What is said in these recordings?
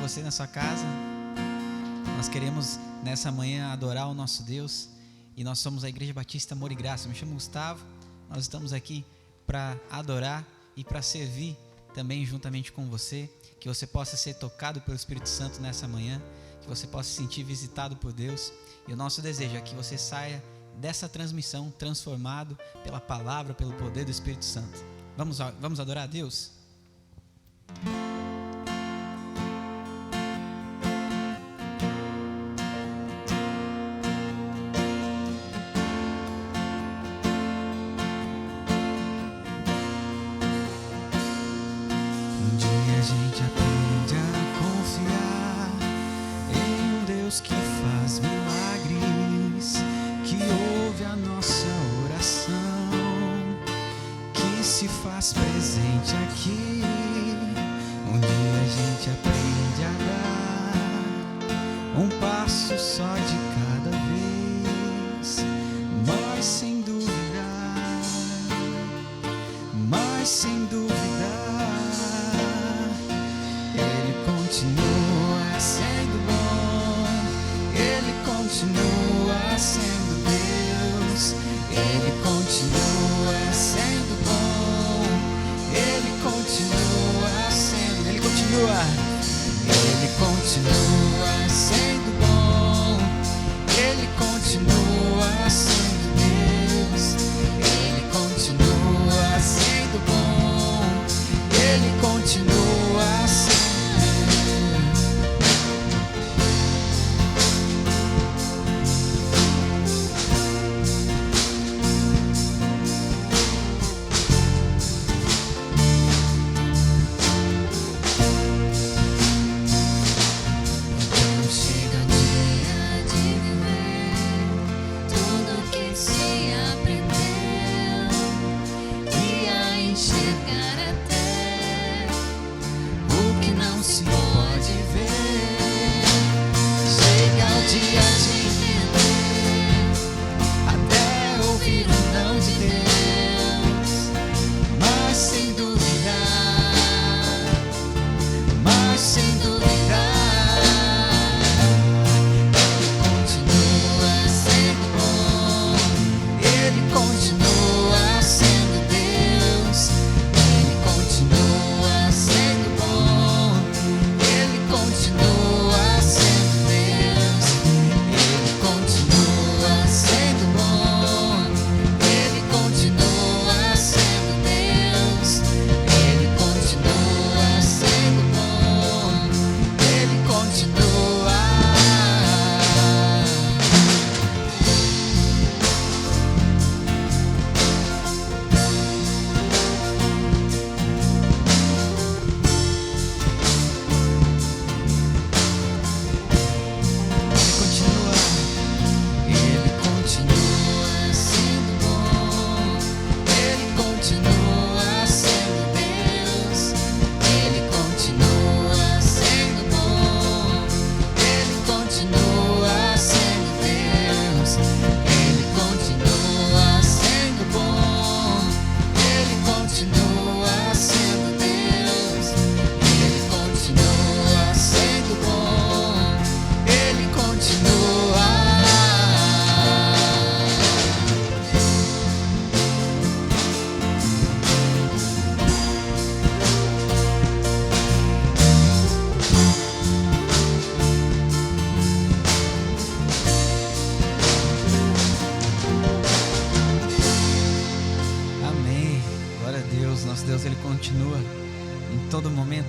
você na sua casa. Nós queremos nessa manhã adorar o nosso Deus e nós somos a Igreja Batista Amor e Graça. Me chamo Gustavo, nós estamos aqui para adorar e para servir também juntamente com você, que você possa ser tocado pelo Espírito Santo nessa manhã, que você possa se sentir visitado por Deus, e o nosso desejo é que você saia dessa transmissão transformado pela palavra, pelo poder do Espírito Santo. Vamos adorar a Deus?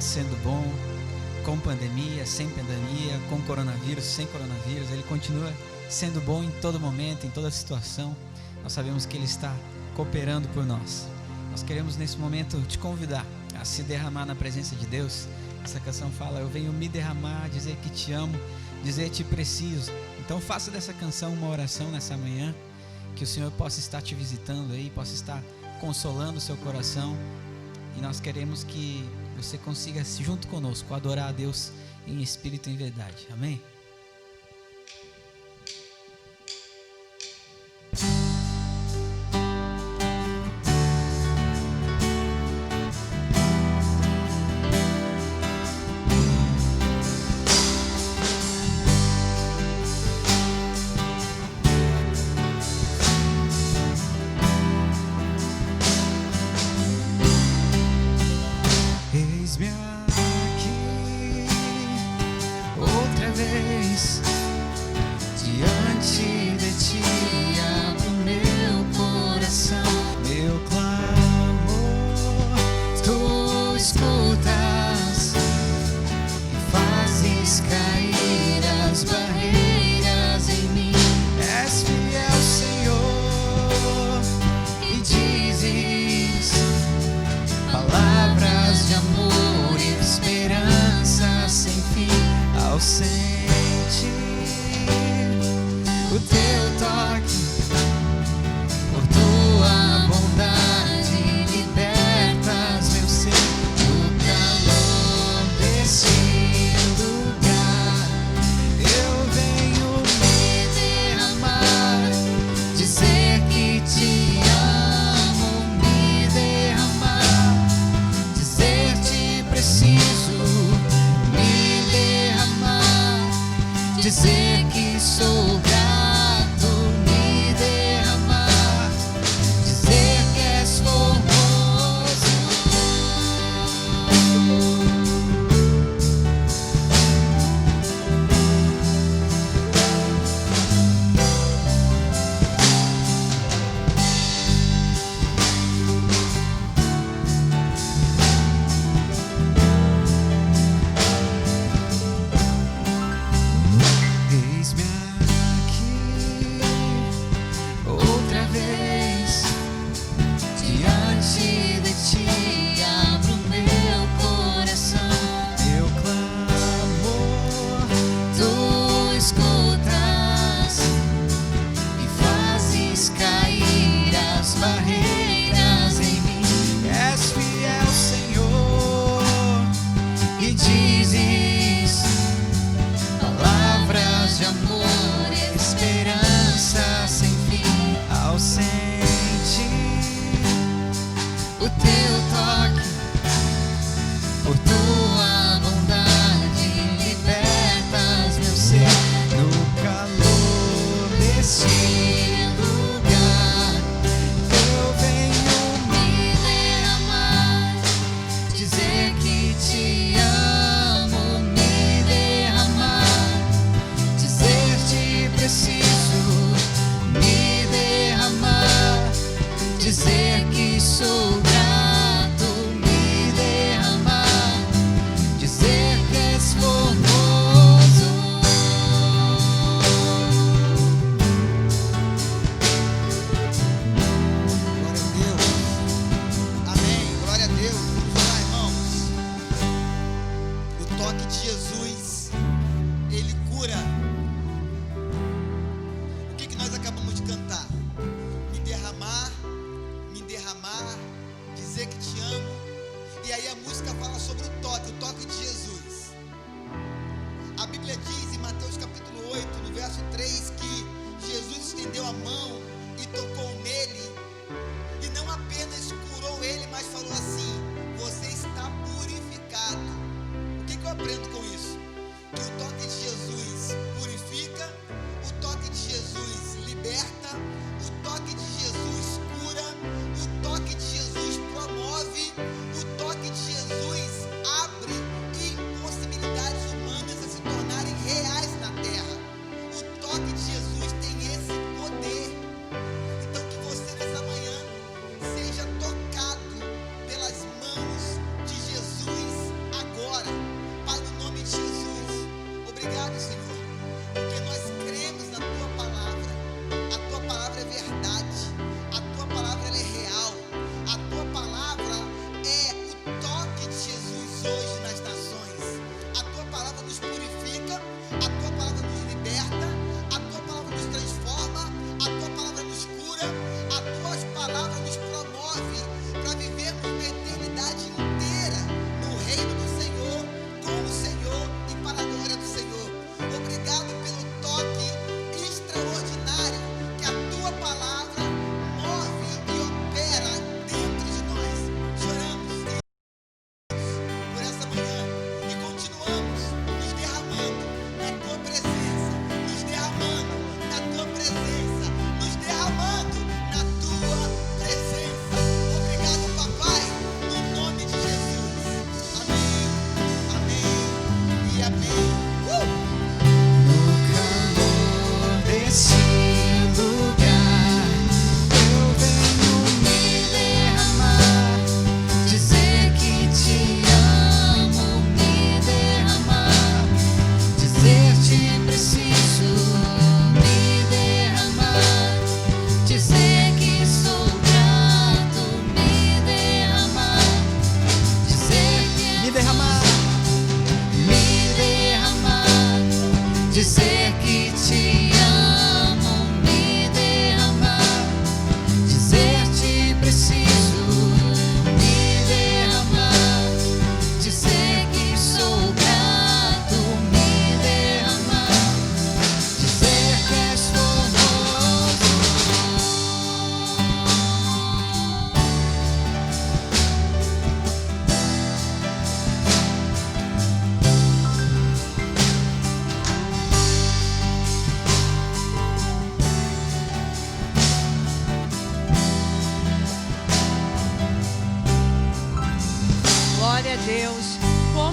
Sendo bom, com pandemia, sem pandemia, com coronavírus, sem coronavírus, Ele continua sendo bom em todo momento, em toda situação. Nós sabemos que Ele está cooperando por nós. Nós queremos nesse momento te convidar a se derramar na presença de Deus. Essa canção fala: eu venho me derramar, dizer que te amo, dizer que te preciso. Então faça dessa canção uma oração nessa manhã, que o Senhor possa estar te visitando aí, possa estar consolando o seu coração. E nós queremos que você consiga, junto conosco, adorar a Deus em espírito e em verdade. Amém?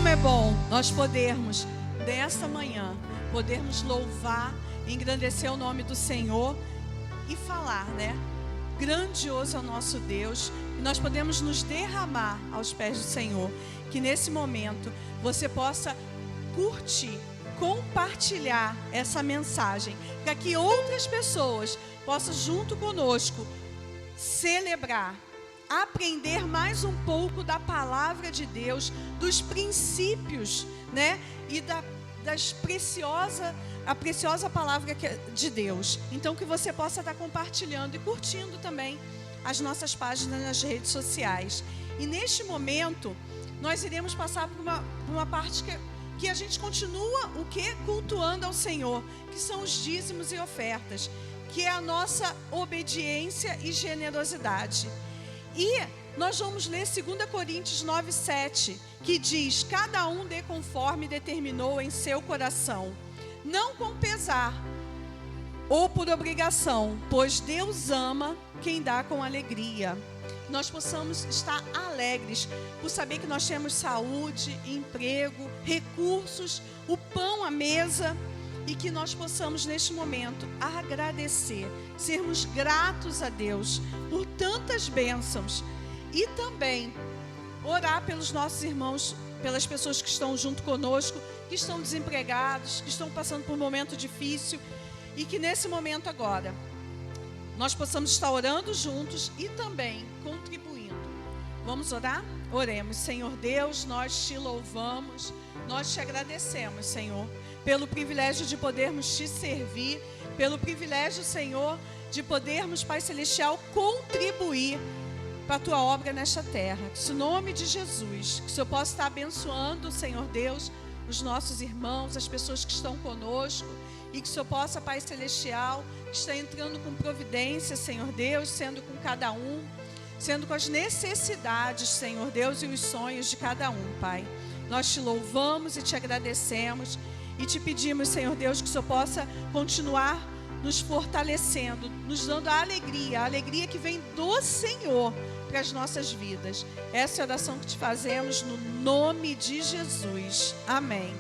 é bom nós podermos, nesta manhã, podermos louvar, engrandecer o nome do Senhor e falar, né? Grandioso é o nosso Deus, e nós podemos nos derramar aos pés do Senhor. Que nesse momento você possa curtir, compartilhar essa mensagem, para que outras pessoas possam junto conosco celebrar, aprender mais um pouco da palavra de Deus, dos princípios, né? E a preciosa palavra de Deus. Então que você possa estar compartilhando e curtindo também as nossas páginas nas redes sociais. E neste momento nós iremos passar por uma parte que a gente continua cultuando ao Senhor, que são os dízimos e ofertas, que é a nossa obediência e generosidade. E nós vamos ler 2 Coríntios 9:7, que diz: cada um dê conforme determinou em seu coração, não com pesar ou por obrigação, pois Deus ama quem dá com alegria. Nós possamos estar alegres por saber que nós temos saúde, emprego, recursos, o pão à mesa, e que nós possamos neste momento agradecer, sermos gratos a Deus por tantas bênçãos, e também orar pelos nossos irmãos, pelas pessoas que estão junto conosco, que estão desempregados, que estão passando por um momento difícil, e que nesse momento agora nós possamos estar orando juntos e também contribuindo. Vamos orar? Oremos. Senhor Deus, nós te louvamos, nós te agradecemos, Senhor, pelo privilégio de podermos te servir, pelo privilégio, Senhor, de podermos, Pai Celestial, contribuir para a tua obra nesta terra. Que, em nome de Jesus, que o Senhor possa estar abençoando, Senhor Deus, os nossos irmãos, as pessoas que estão conosco, e que o Senhor possa, Pai Celestial, estar entrando com providência, Senhor Deus, sendo com cada um, sendo com as necessidades, Senhor Deus, e os sonhos de cada um, Pai. Nós te louvamos e te agradecemos e te pedimos, Senhor Deus, que o Senhor possa continuar nos fortalecendo, nos dando a alegria que vem do Senhor para as nossas vidas. Essa é a oração que te fazemos no nome de Jesus. Amém.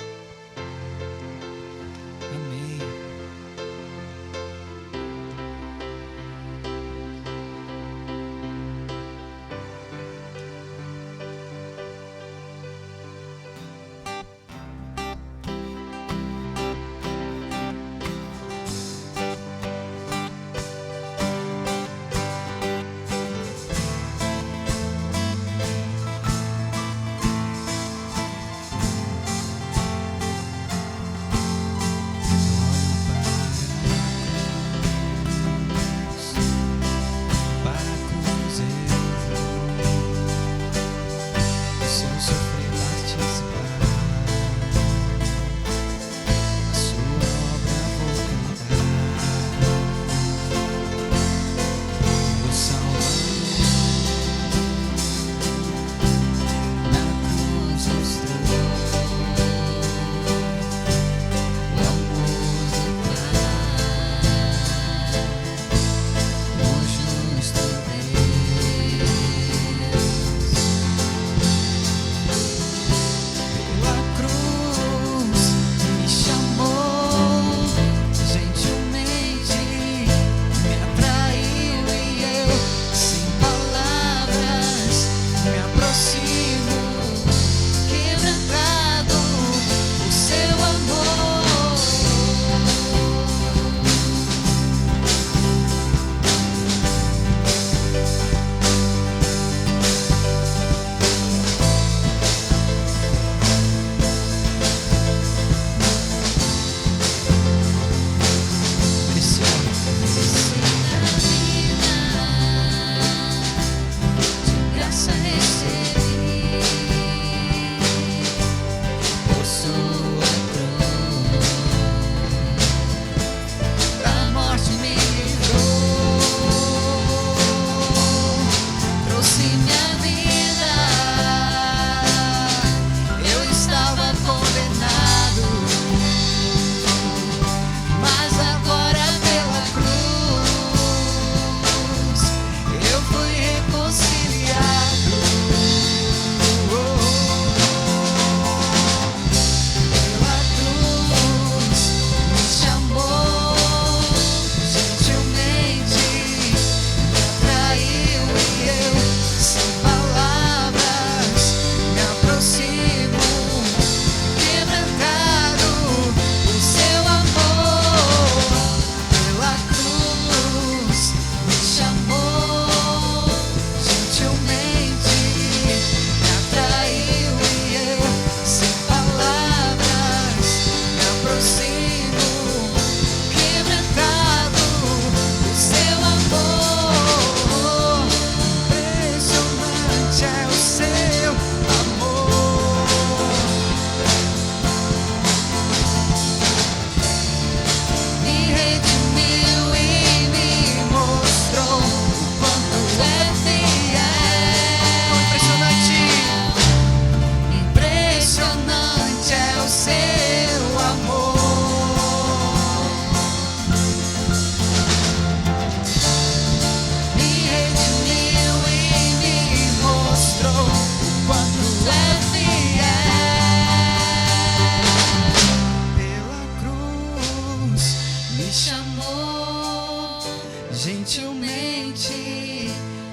gentilmente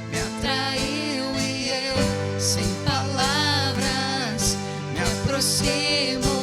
me atraiu e eu, sem palavras, me aproximo.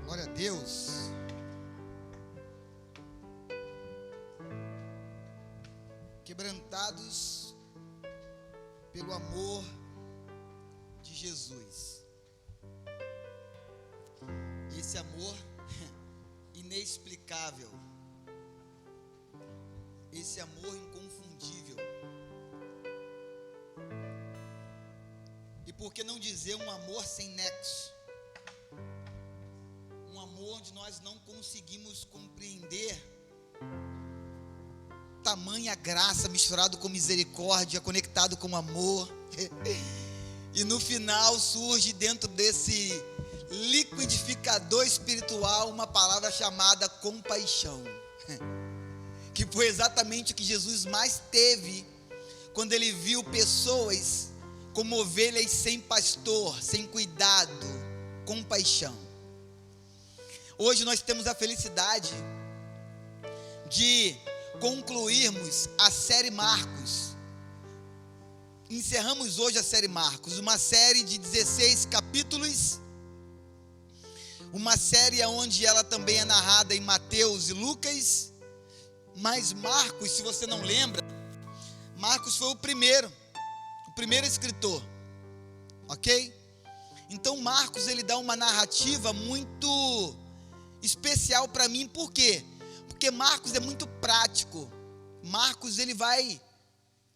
Glória a Deus. Quebrantados pelo amor de Jesus. Esse amor inexplicável. Esse amor inconfundível. E por que não dizer um amor sem nexo? Um amor onde nós não conseguimos compreender tamanha graça misturado com misericórdia, conectado com amor. E no final surge dentro desse liquidificador espiritual uma palavra chamada compaixão. Que foi exatamente o que Jesus mais teve quando ele viu pessoas como ovelhas sem pastor, sem cuidado. Compaixão. Hoje nós temos a felicidade de concluirmos a série Marcos. Encerramos hoje a série Marcos, uma série de 16 capítulos, uma série onde ela também é narrada em Mateus e Lucas, mas Marcos, se você não lembra, Marcos foi o primeiro escritor, ok? Então Marcos, ele dá uma narrativa muito especial para mim. Por quê? Porque Marcos é muito prático. Marcos, ele vai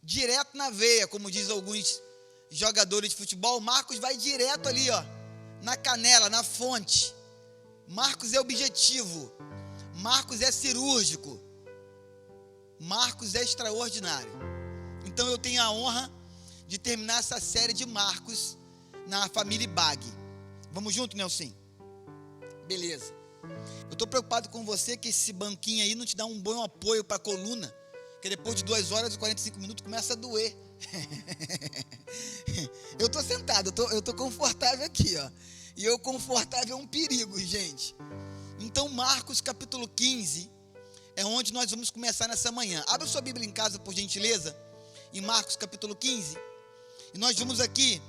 direto na veia, como diz alguns jogadores de futebol. Marcos vai direto ali, ó, na canela, na fonte. Marcos é objetivo. Marcos é cirúrgico. Marcos é extraordinário. Então eu tenho a honra de terminar essa série de Marcos na família Bag. Vamos junto, Nelson? Beleza. Eu estou preocupado com você que esse banquinho aí não te dá um bom apoio para a coluna, que depois de 2 horas e 45 minutos começa a doer. Eu estou sentado, eu estou confortável aqui, ó. E eu confortável é um perigo, gente. Então Marcos capítulo 15 é onde nós vamos começar nessa manhã. Abra sua Bíblia em casa, por gentileza, em Marcos capítulo 15. E nós vamos aqui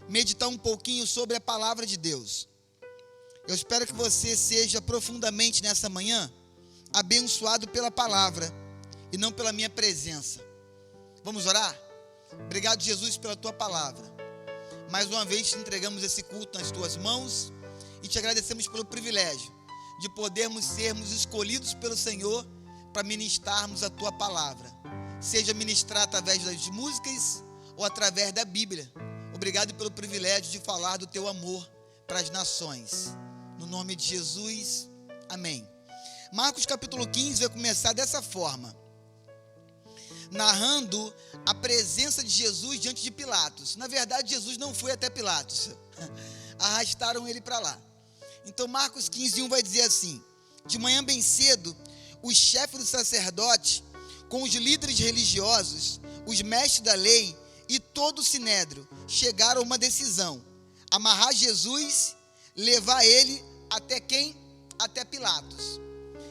meditar um pouquinho sobre a palavra de Deus. Eu espero que você seja profundamente nessa manhã abençoado pela palavra e não pela minha presença. Vamos orar? Obrigado, Jesus, pela tua palavra. Mais uma vez te entregamos esse culto nas tuas mãos e te agradecemos pelo privilégio de podermos sermos escolhidos pelo Senhor para ministrarmos a tua palavra. Seja ministrar através das músicas ou através da Bíblia. Obrigado pelo privilégio de falar do teu amor para as nações. No nome de Jesus, amém. Marcos capítulo 15 vai começar dessa forma, narrando a presença de Jesus diante de Pilatos. Na verdade, Jesus não foi até Pilatos, arrastaram ele para lá. Então Marcos 15:1 vai dizer assim: de manhã bem cedo, os chefes do sacerdote, com os líderes religiosos, os mestres da lei e todo o sinédrio, chegaram a uma decisão: amarrar Jesus, levar ele até quem? Até Pilatos.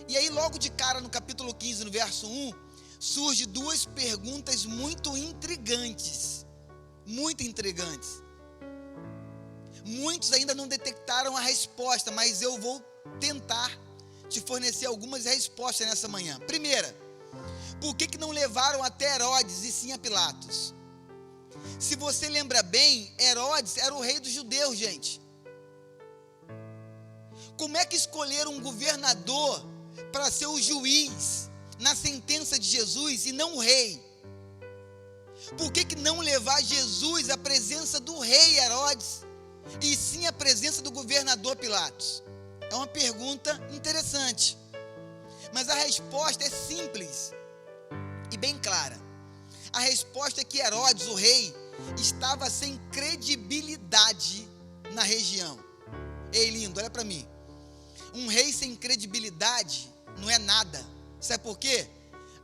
E aí logo de cara no capítulo 15, no verso 1, surgem duas perguntas muito intrigantes. Muito intrigantes. Muitos ainda não detectaram a resposta, mas eu vou tentar te fornecer algumas respostas nessa manhã. Primeira, por que não levaram até Herodes e sim a Pilatos? Se você lembra bem, Herodes era o rei dos judeus, gente. Como é que escolheram um governador para ser o juiz na sentença de Jesus e não o rei? Por que não levar Jesus à presença do rei Herodes e sim à presença do governador Pilatos? É uma pergunta interessante, mas a resposta é simples e bem clara. A resposta é que Herodes, o rei, estava sem credibilidade na região. Ei, lindo, olha para mim. Um rei sem credibilidade não é nada. Sabe por quê?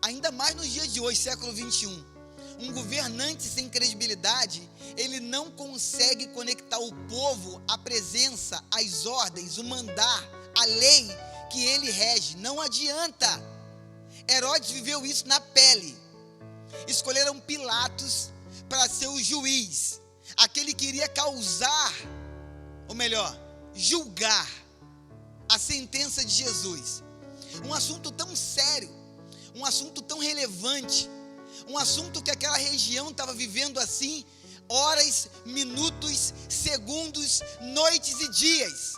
Ainda mais nos dias de hoje, século 21. Um governante sem credibilidade, ele não consegue conectar o povo à presença, às ordens, o mandar, a lei que ele rege. Não adianta. Herodes viveu isso na pele. Escolheram Pilatos para ser o juiz, aquele que iria causar, ou melhor, julgar a sentença de Jesus. Um assunto tão sério, um assunto tão relevante, um assunto que aquela região estava vivendo assim, horas, minutos, segundos, noites e dias.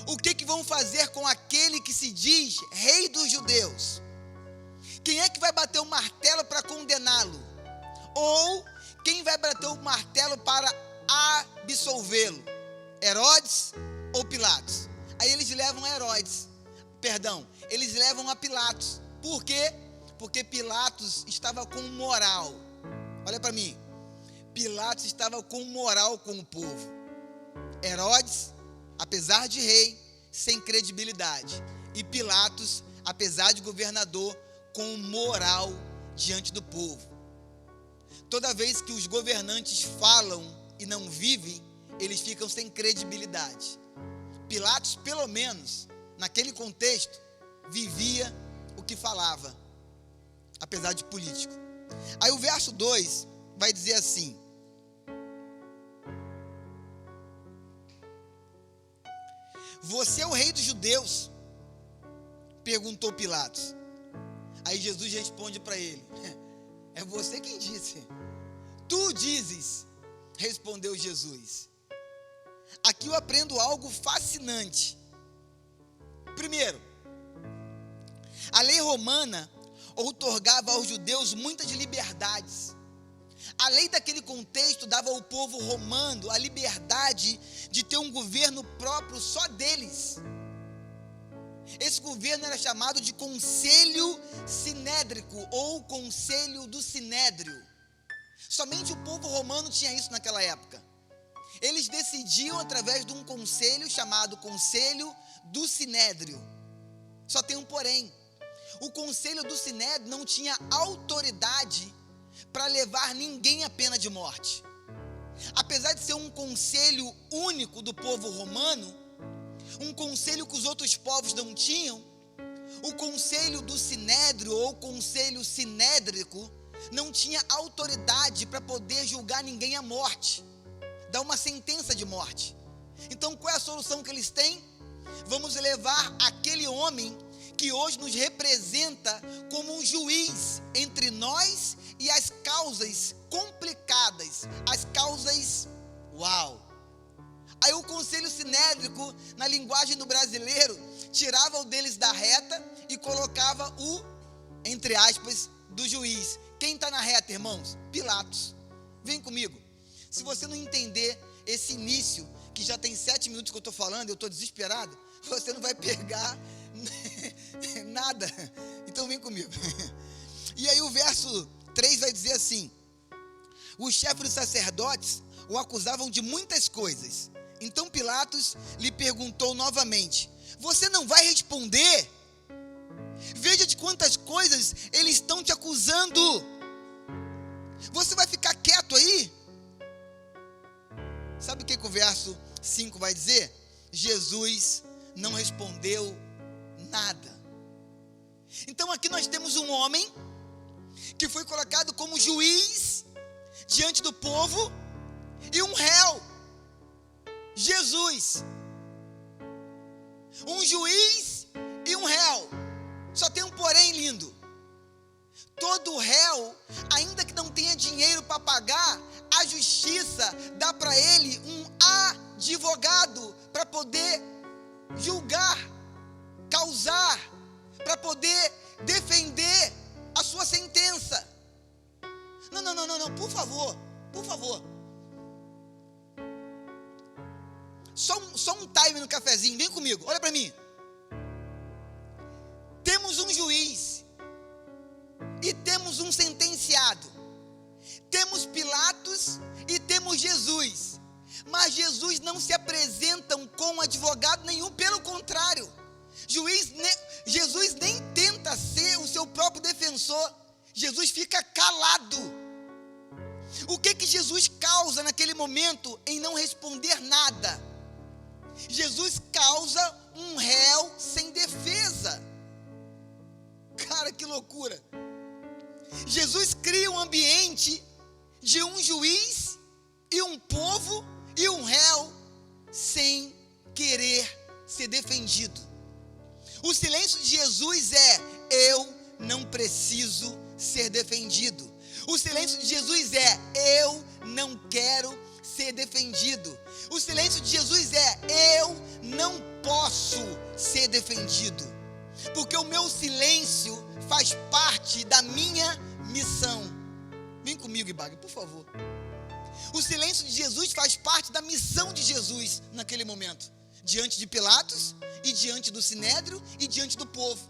O que vão fazer com aquele que se diz rei dos judeus? Quem é que vai bater o martelo para condená-lo? Ou quem vai bater o martelo para absolvê-lo? Herodes ou Pilatos? Aí eles levam eles levam a Pilatos. Por quê? Porque Pilatos estava com moral. Olha para mim. Pilatos estava com moral com o povo. Herodes, apesar de rei, sem credibilidade. E Pilatos, apesar de governador, com moral diante do povo. Toda vez que os governantes falam e não vivem, eles ficam sem credibilidade. Pilatos, pelo menos, naquele contexto, vivia o que falava, apesar de político. Aí o verso 2 vai dizer assim: você é o rei dos judeus? Perguntou Pilatos. Aí Jesus responde para ele: é você quem disse. Tu dizes, respondeu Jesus. Aqui eu aprendo algo fascinante. Primeiro, a lei romana outorgava aos judeus muitas liberdades. A lei daquele contexto dava ao povo romano a liberdade de ter um governo próprio só deles. Esse governo era chamado de Conselho Sinédrico ou Conselho do Sinédrio. Somente o povo romano tinha isso naquela época. Eles decidiam através de um conselho chamado Conselho do Sinédrio. Só tem um porém. O Conselho do Sinédrio não tinha autoridade para levar ninguém à pena de morte. Apesar de ser um conselho único do povo romano, um conselho que os outros povos não tinham, o Conselho do Sinédrio ou Conselho Sinédrico não tinha autoridade para poder julgar ninguém à morte, dar uma sentença de morte. Então qual é a solução que eles têm? Vamos levar aquele homem que hoje nos representa como um juiz entre nós e as causas complicadas, as causas, Aí o Conselho Sinédrico, na linguagem do brasileiro, tirava o deles da reta e colocava o, entre aspas, do juiz. Quem está na reta, irmãos? Pilatos. Vem comigo. Se você não entender esse início, que já tem 7 minutos que eu estou falando, eu estou desesperado, você não vai pegar nada. Então vem comigo. E aí o verso 3 vai dizer assim: os chefes dos sacerdotes o acusavam de muitas coisas. Então Pilatos lhe perguntou novamente: você não vai responder? Veja de quantas coisas eles estão te acusando. Você vai ficar quieto aí? Sabe o que o verso 5 vai dizer? Jesus não respondeu nada. Então aqui nós temos um homem que foi colocado como juiz diante do povo, e um réu, Jesus. Um juiz e um réu. Só tem um porém lindo. Todo réu, ainda que não tenha dinheiro para pagar, a justiça dá para ele um advogado para poder julgar, causar, para poder defender a sua sentença. Não, por favor. Só um time no cafezinho, vem comigo, olha para mim. Temos um juiz e temos um sentenciado. Temos Pilatos e temos Jesus. Mas Jesus não se apresentam com advogado nenhum, pelo contrário. Jesus nem tenta ser o seu próprio defensor. Jesus fica calado. O que Jesus causa naquele momento em não responder nada? Jesus causa um réu sem defesa. Cara, que loucura. Jesus cria um ambiente de um juiz e um povo e um réu sem querer ser defendido. O silêncio de Jesus é: eu não preciso ser defendido. O silêncio de Jesus é: eu não quero ser defendido. O silêncio de Jesus é: eu não posso ser defendido, porque o meu silêncio faz parte da minha missão. Vem comigo, Ibaga, por favor. O silêncio de Jesus faz parte da missão de Jesus naquele momento, diante de Pilatos e diante do Sinédrio e diante do povo.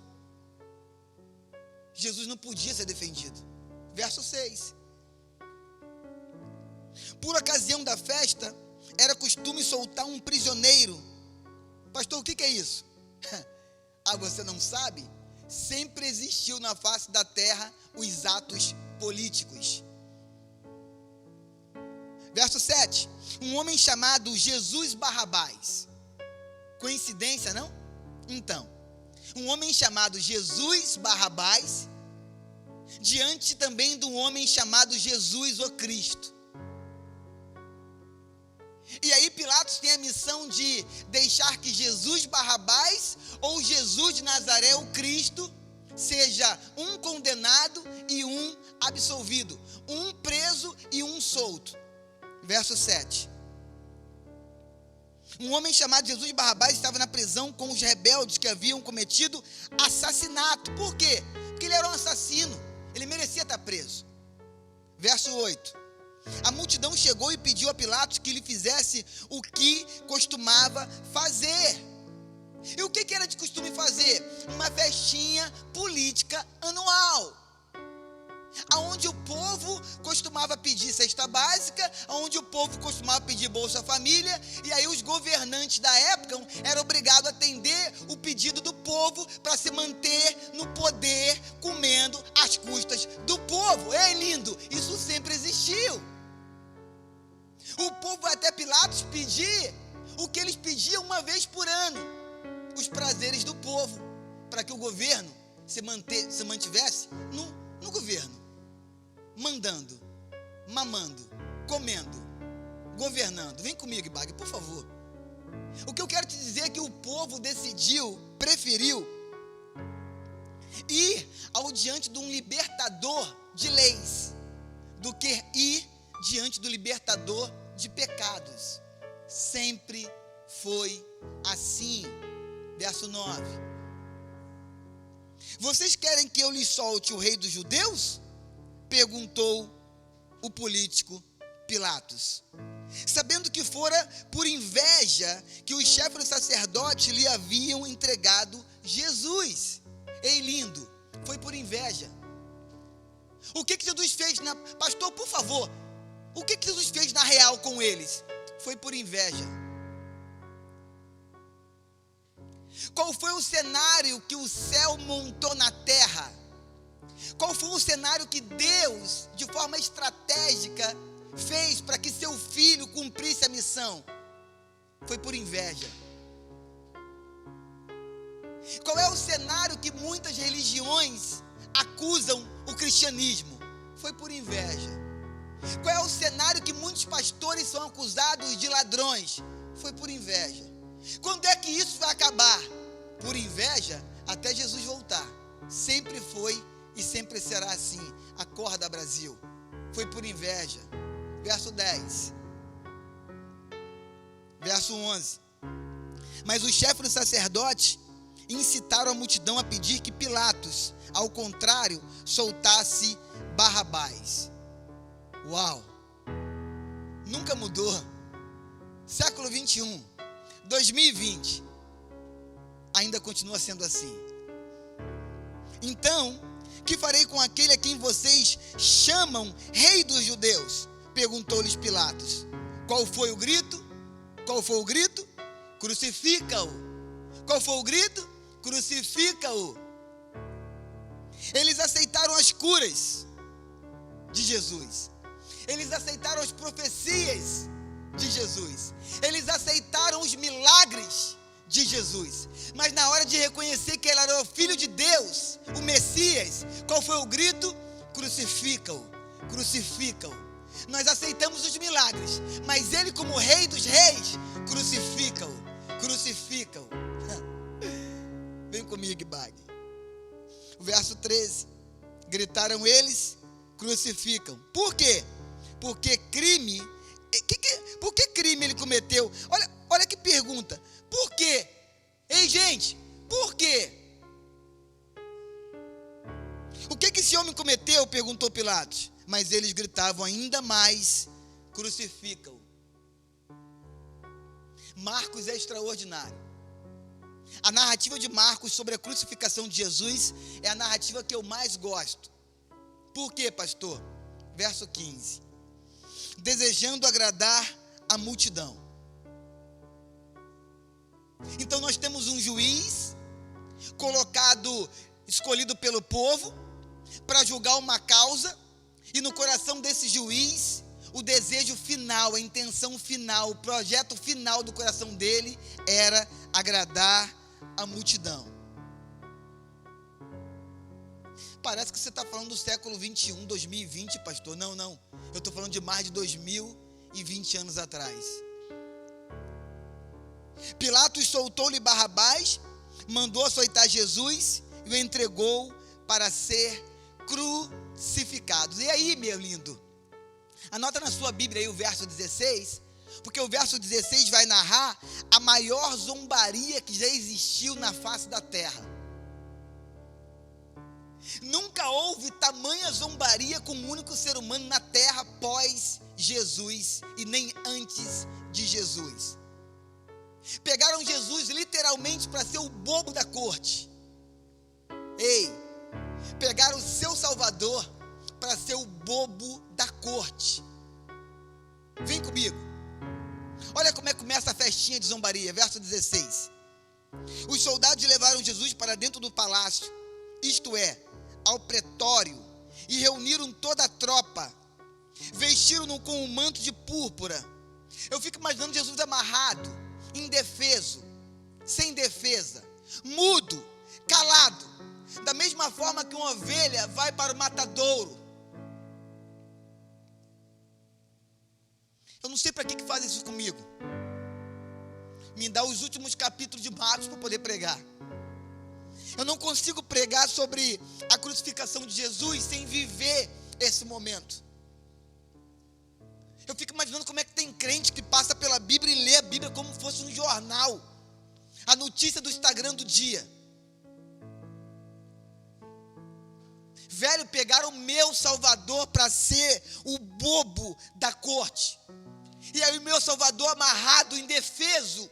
Jesus não podia ser defendido. Verso 6. Por ocasião da festa, era costume soltar um prisioneiro. Pastor, o que é isso? Você não sabe? Sempre existiu na face da terra os atos políticos. Verso 7. Um homem chamado Jesus Barrabás. Coincidência, não? Então, um homem chamado Jesus Barrabás, diante também de um homem chamado Jesus o Cristo. E aí Pilatos tem a missão de deixar que Jesus Barrabás ou Jesus de Nazaré, o Cristo, seja um condenado e um absolvido, um preso e um solto. Verso 7. Um homem chamado Jesus Barrabás estava na prisão com os rebeldes que haviam cometido assassinato. Por quê? Porque ele era um assassino, ele merecia estar preso. Verso 8. A multidão chegou e pediu a Pilatos que lhe fizesse o que costumava fazer. E o que era de costume fazer? Uma festinha política anual, onde o povo costumava pedir cesta básica, onde o povo costumava pedir Bolsa Família, e aí os governantes da época eram obrigados a atender o pedido do povo para se manter no poder, comendo às custas do povo. É lindo, isso sempre existiu. O povo vai até Pilatos pedir o que eles pediam uma vez por ano: os prazeres do povo, para que o governo se mantivesse no governo, mandando, mamando, comendo, governando. Vem comigo, Ibaga, por favor. O que eu quero te dizer é que o povo preferiu ir ao diante de um libertador de leis do que ir diante do libertador de pecados. Sempre foi assim. Verso 9. Vocês querem que eu lhes solte o rei dos judeus? Perguntou o político Pilatos, sabendo que fora por inveja que os chefes dos sacerdotes lhe haviam entregado Jesus. Ei, lindo, foi por inveja. O que Jesus fez pastor, por favor, o que Jesus fez na real com eles? Foi por inveja. Qual foi o cenário que o céu montou na terra? Qual foi o cenário que Deus, de forma estratégica, fez para que seu filho cumprisse a missão? Foi por inveja. Qual é o cenário que muitas religiões acusam o cristianismo? Foi por inveja. Qual é o cenário que muitos pastores são acusados de ladrões? Foi por inveja. Quando é que isso vai acabar? Por inveja até Jesus voltar. Sempre foi e sempre será assim. Acorda, Brasil. Foi por inveja. Verso 10. Verso 11. Mas os chefes dos sacerdotes incitaram a multidão a pedir que Pilatos, ao contrário, soltasse Barrabás. Uau! Nunca mudou. Século 21, 2020, ainda continua sendo assim. Então, que farei com aquele a quem vocês chamam Rei dos Judeus? Perguntou-lhes Pilatos. Qual foi o grito? Qual foi o grito? Crucifica-o. Qual foi o grito? Crucifica-o. Eles aceitaram as curas de Jesus. Eles aceitaram as profecias de Jesus. Eles aceitaram os milagres de Jesus. Mas na hora de reconhecer que ele era o Filho de Deus, o Messias, qual foi o grito? Crucifica-o. Crucifica-o. Nós aceitamos os milagres, mas ele, como Rei dos Reis, crucifica-o. Crucifica-o. Vem comigo, Ibag. O verso 13. Gritaram eles, crucificam. Por quê? Porque crime. Por que crime ele cometeu? Olha que pergunta. Por quê? Ei, gente, por quê? O que esse homem cometeu? Perguntou Pilatos. Mas eles gritavam ainda mais: crucificam. Marcos é extraordinário. A narrativa de Marcos sobre a crucificação de Jesus é a narrativa que eu mais gosto. Por quê, pastor? Verso 15. Desejando agradar a multidão. Então nós temos um juiz escolhido pelo povo para julgar uma causa, e no coração desse juiz, o desejo final, a intenção final, o projeto final do coração dele era agradar a multidão. Parece que você está falando do século 21, 2020, pastor. Não, eu estou falando de mais de 2020 anos atrás. Pilatos soltou-lhe Barrabás, mandou açoitar Jesus e o entregou para ser crucificado. E aí, meu lindo, anota na sua Bíblia aí o verso 16, porque o verso 16 vai narrar a maior zombaria que já existiu na face da terra. Nunca houve tamanha zombaria com um único ser humano na terra após Jesus e nem antes de Jesus. Pegaram Jesus literalmente para ser o bobo da corte. Pegaram o seu Salvador para ser o bobo da corte. Vem comigo. Olha como é que começa a festinha de zombaria, verso 16. Os soldados levaram Jesus para dentro do palácio, isto é, ao pretório, e reuniram toda a tropa. Vestiram-no com um manto de púrpura. Eu fico imaginando Jesus amarrado, indefeso, sem defesa, mudo, calado, da mesma forma que uma ovelha vai para o matadouro. Eu não sei para que faz isso comigo. Me dá os últimos capítulos de Marcos para poder pregar. Eu não consigo pregar sobre a crucificação de Jesus sem viver esse momento. Eu fico imaginando como é que tem crente que passa pela Bíblia e lê a Bíblia como se fosse um jornal, a notícia do Instagram do dia. Velho, pegaram o meu Salvador para ser o bobo da corte. E aí o meu Salvador amarrado, indefeso,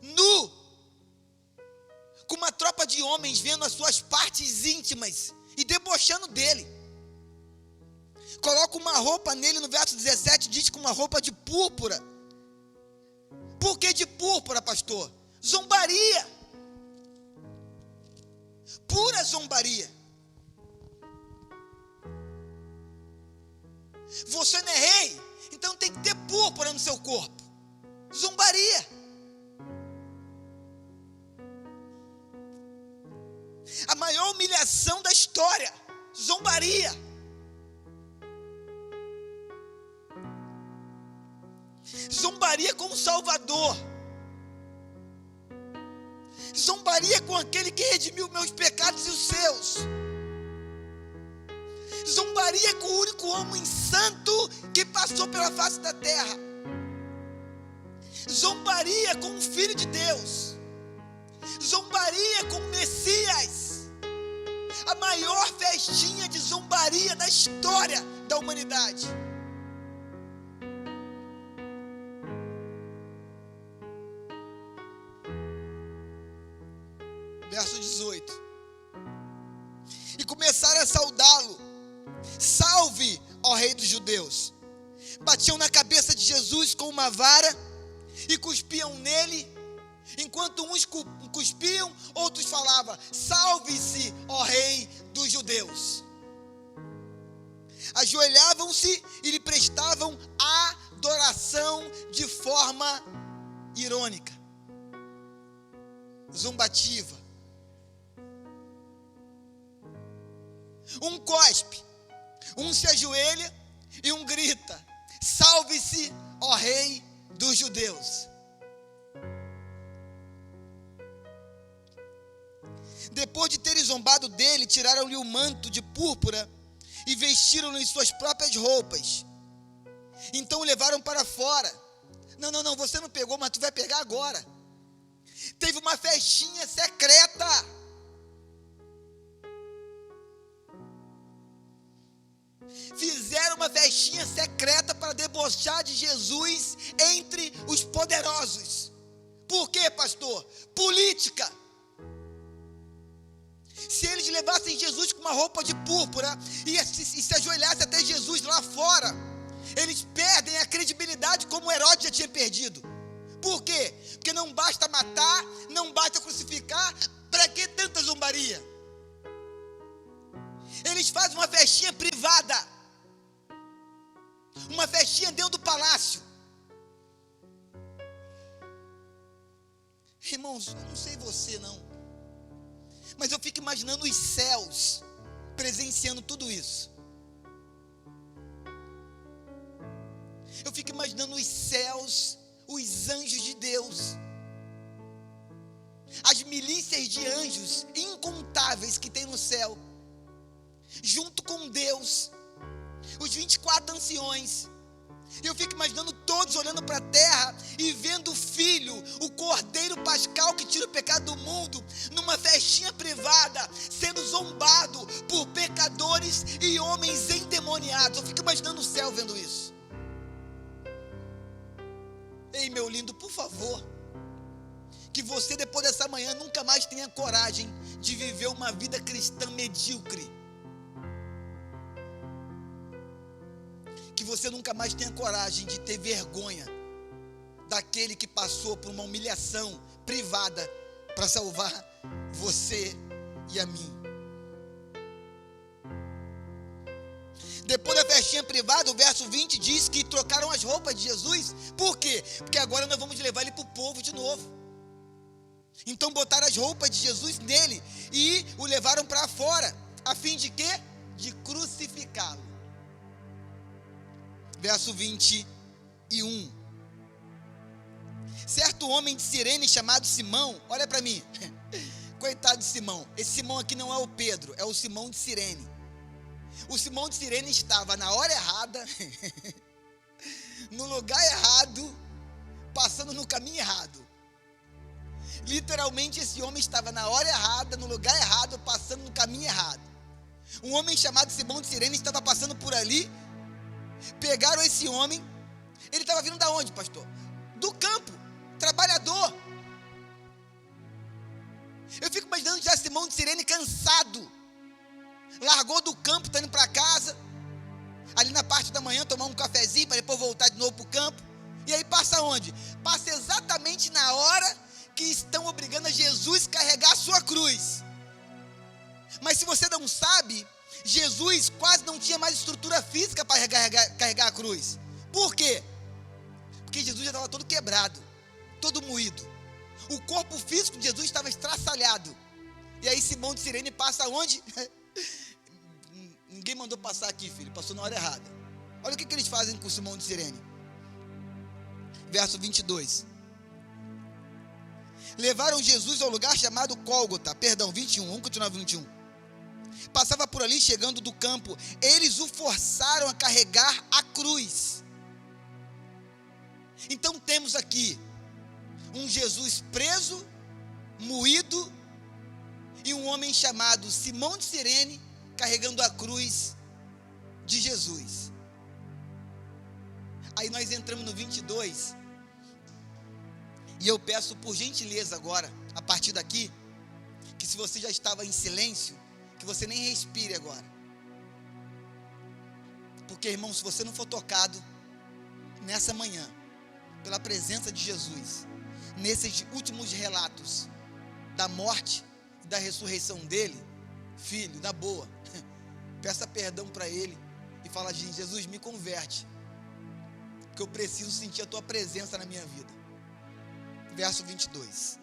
nu, com uma tropa de homens vendo as suas partes íntimas e debochando dele. Coloca uma roupa nele, no verso 17 diz, com uma roupa de púrpura. Por que de púrpura, pastor? Zombaria. Pura zombaria. Você não é rei, então tem que ter púrpura no seu corpo. Zombaria. A maior humilhação da história. Zombaria. zombaria com o Salvador, zombaria com aquele que redimiu meus pecados e os seus, zombaria com o único homem santo que passou pela face da terra, zombaria com o Filho de Deus, zombaria com o Messias, a maior festinha de zombaria da história da humanidade. Verso 18. E começaram a saudá-lo: salve, ó Rei dos Judeus. Batiam na cabeça de Jesus com uma vara e cuspiam nele. Enquanto uns cuspiam, outros falavam: salve-se, ó Rei dos Judeus. Ajoelhavam-se e lhe prestavam adoração de forma irônica, zombativa. Um cospe, um se ajoelha e um grita: salve-se, ó Rei dos Judeus. Depois de terem zombado dele, tiraram-lhe o manto de púrpura e vestiram-no em suas próprias roupas. Então o levaram para fora. Não, você não pegou, mas tu vai pegar agora. Teve uma festinha secreta. Fizeram uma festinha secreta para debochar de Jesus entre os poderosos. Por quê, pastor? Política. Se eles levassem Jesus com uma roupa de púrpura e se ajoelhassem até Jesus lá fora, eles perdem a credibilidade como Herodes já tinha perdido. Por quê? Porque não basta matar, não basta crucificar, para que tanta zombaria? Eles fazem uma festinha privada, uma festinha dentro do palácio. Irmãos, eu não sei você não, mas eu fico imaginando os céus presenciando tudo isso. Eu fico imaginando os céus, os anjos de Deus, as milícias de anjos incontáveis que tem no céu, junto com Deus, os 24 anciões. Eu fico imaginando todos olhando para a terra e vendo o Filho, o Cordeiro Pascal que tira o pecado do mundo, numa festinha privada, sendo zombado por pecadores e homens endemoniados. Eu fico imaginando o céu vendo isso. Ei, meu lindo, por favor, que você depois dessa manhã nunca mais tenha coragem de viver uma vida cristã medíocre. Que você nunca mais tenha coragem de ter vergonha daquele que passou por uma humilhação privada para salvar você e a mim. Depois da festinha privada, o verso 20 diz que trocaram as roupas de Jesus. Por quê? Porque agora nós vamos levar ele para o povo de novo. Então botaram as roupas de Jesus nele e o levaram para fora, a fim de quê? De crucificá-lo. Verso 21. Certo homem de Cirene chamado Simão, olha para mim, coitado de Simão, esse Simão aqui não é o Pedro, é o Simão de Cirene. O Simão de Cirene estava na hora errada, no lugar errado, passando no caminho errado. Literalmente esse homem estava na hora errada, no lugar errado, passando no caminho errado. Um homem chamado Simão de Cirene estava passando por ali. Pegaram esse homem. Ele estava vindo da onde, pastor? Do campo, trabalhador. Eu fico imaginando já Simão de Cirene cansado, largou do campo, está indo para casa, ali na parte da manhã tomar um cafezinho para depois voltar de novo para o campo. E aí passa onde? Passa exatamente na hora que estão obrigando a Jesus a carregar a sua cruz. Mas se você não sabe, Jesus quase não tinha mais estrutura física para carregar a cruz. Por quê? Porque Jesus já estava todo quebrado, todo moído. O corpo físico de Jesus estava estraçalhado. E aí Simão de Cirene passa onde? Ninguém mandou passar aqui, filho, passou na hora errada. Olha o que eles fazem com Simão de Cirene. verso 22. Levaram Jesus ao lugar chamado Gólgota, 21, vamos continuar 21. Passava por ali, chegando do campo, eles o forçaram a carregar a cruz. Então temos aqui um Jesus preso, moído, e um homem chamado Simão de Cirene carregando a cruz de Jesus. Aí nós entramos no 22, e eu peço por gentileza agora, a partir daqui, que se você já estava em silêncio, que você nem respire agora. Porque, irmão, se você não for tocado nessa manhã, pela presença de Jesus, nesses últimos relatos da morte e da ressurreição dele, filho, na boa, peça perdão para ele e fala: Jesus, me converte, porque eu preciso sentir a tua presença na minha vida. Verso 22.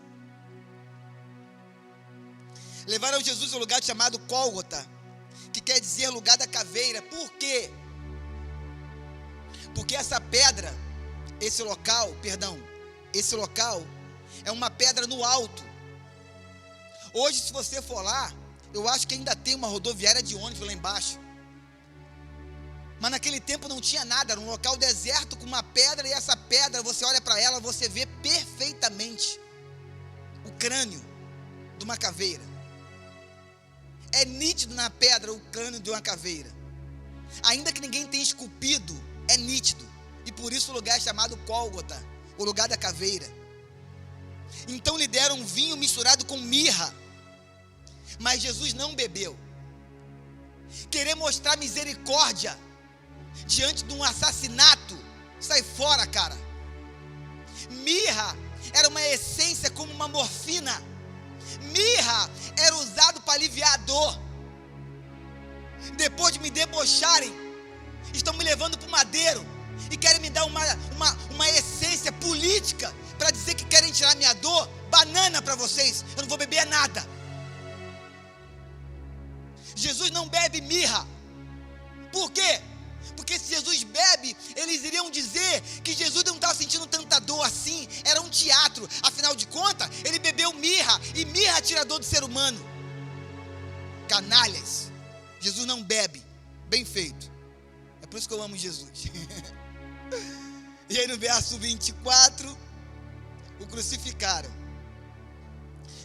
Levaram Jesus ao lugar chamado Gólgota, que quer dizer lugar da caveira. Por quê? Porque essa pedra, esse local é uma pedra no alto. Hoje, se você for lá, eu acho que ainda tem uma rodoviária de ônibus lá embaixo. Mas naquele tempo não tinha nada, era um local deserto com uma pedra, e essa pedra, você olha para ela, você vê perfeitamente o crânio de uma caveira. É nítido na pedra o crânio de uma caveira. Ainda que ninguém tenha esculpido, é nítido. E por isso o lugar é chamado Gólgota, o lugar da caveira. Então lhe deram um vinho misturado com mirra, mas Jesus não bebeu. Querer mostrar misericórdia diante de um assassinato, sai fora, cara. Mirra era uma essência como uma morfina. Mirra era usado para aliviar a dor. Depois de me debocharem, estão me levando para o madeiro e querem me dar uma essência política para dizer que querem tirar minha dor. Banana para vocês, eu não vou beber nada. Jesus não bebe mirra. Por quê? Porque se Jesus bebe, eles iriam dizer que Jesus não estava sentindo tanta dor assim, era um teatro. Afinal de contas, ele bebeu mirra, e mirra tira a dor do ser humano. Canalhas. Jesus não bebe. Bem feito. É por isso que eu amo Jesus. E aí no verso 24, o crucificaram.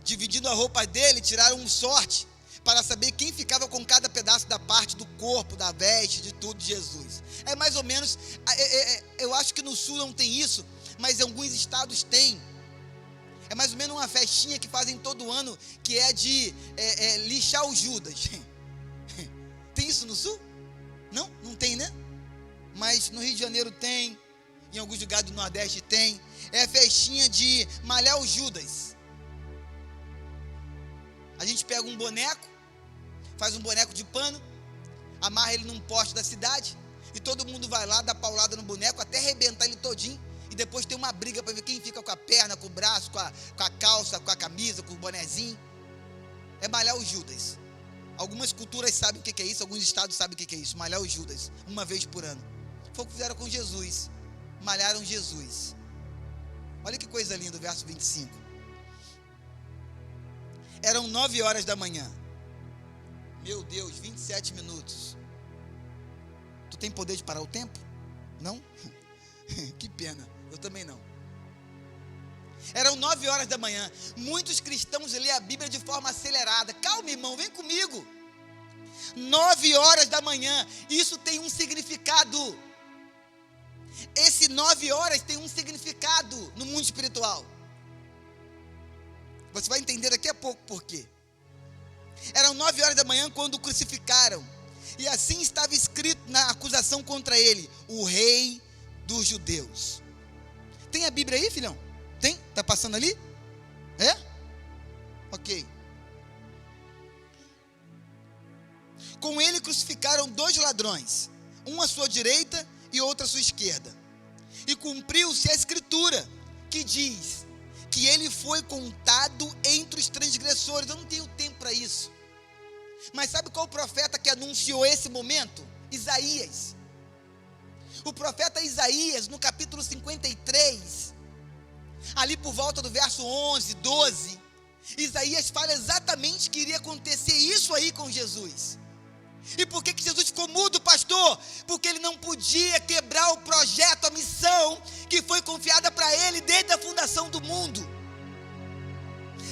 Dividindo a roupa dele, tiraram um sorte para saber quem ficava com cada pedaço da parte do corpo, da veste, de tudo de Jesus. É mais ou menos, eu acho que no sul não tem isso, mas em alguns estados tem. É mais ou menos uma festinha que fazem todo ano, que é de lixar o Judas. Tem isso no sul? Não? Não tem, né? Mas no Rio de Janeiro tem, em alguns lugares do Nordeste tem. É a festinha de malhar o Judas. A gente pega um boneco, faz um boneco de pano, amarra ele num poste da cidade, e todo mundo vai lá, dá paulada no boneco, até arrebentar ele todinho, e depois tem uma briga para ver quem fica com a perna, com o braço, com a calça, com a camisa, com o bonezinho. É malhar o Judas. Algumas culturas sabem o que é isso, alguns estados sabem o que é isso, malhar o Judas, uma vez por ano. Foi o que fizeram com Jesus, malharam Jesus. Olha que coisa linda, o verso 25. Eram 9 horas da manhã. Meu Deus, 27 minutos. Tu tem poder de parar o tempo? Não? Que pena, eu também não. Eram 9 horas da manhã. Muitos cristãos lêem a Bíblia de forma acelerada. Calma, irmão, vem comigo. 9 horas da manhã, isso tem um significado. Esse 9 horas tem um significado no mundo espiritual. Você vai entender daqui a pouco por quê. Eram 9 horas da manhã quando o crucificaram. E assim estava escrito na acusação contra ele: o rei dos judeus. Tem a Bíblia aí, filhão? Tem? Está passando ali? É? Ok. Com ele crucificaram 2 ladrões, um à sua direita e outro à sua esquerda. E cumpriu-se a escritura, que diz que ele foi contado entre os transgressores. Eu não tenho tempo para isso. Mas sabe qual o profeta que anunciou esse momento? Isaías. O profeta Isaías, no capítulo 53, ali por volta do verso 11, 12, Isaías fala exatamente que iria acontecer isso aí com Jesus. E por que Jesus ficou mudo, pastor? Porque ele não podia quebrar o projeto, a missão que foi confiada para ele desde a fundação do mundo.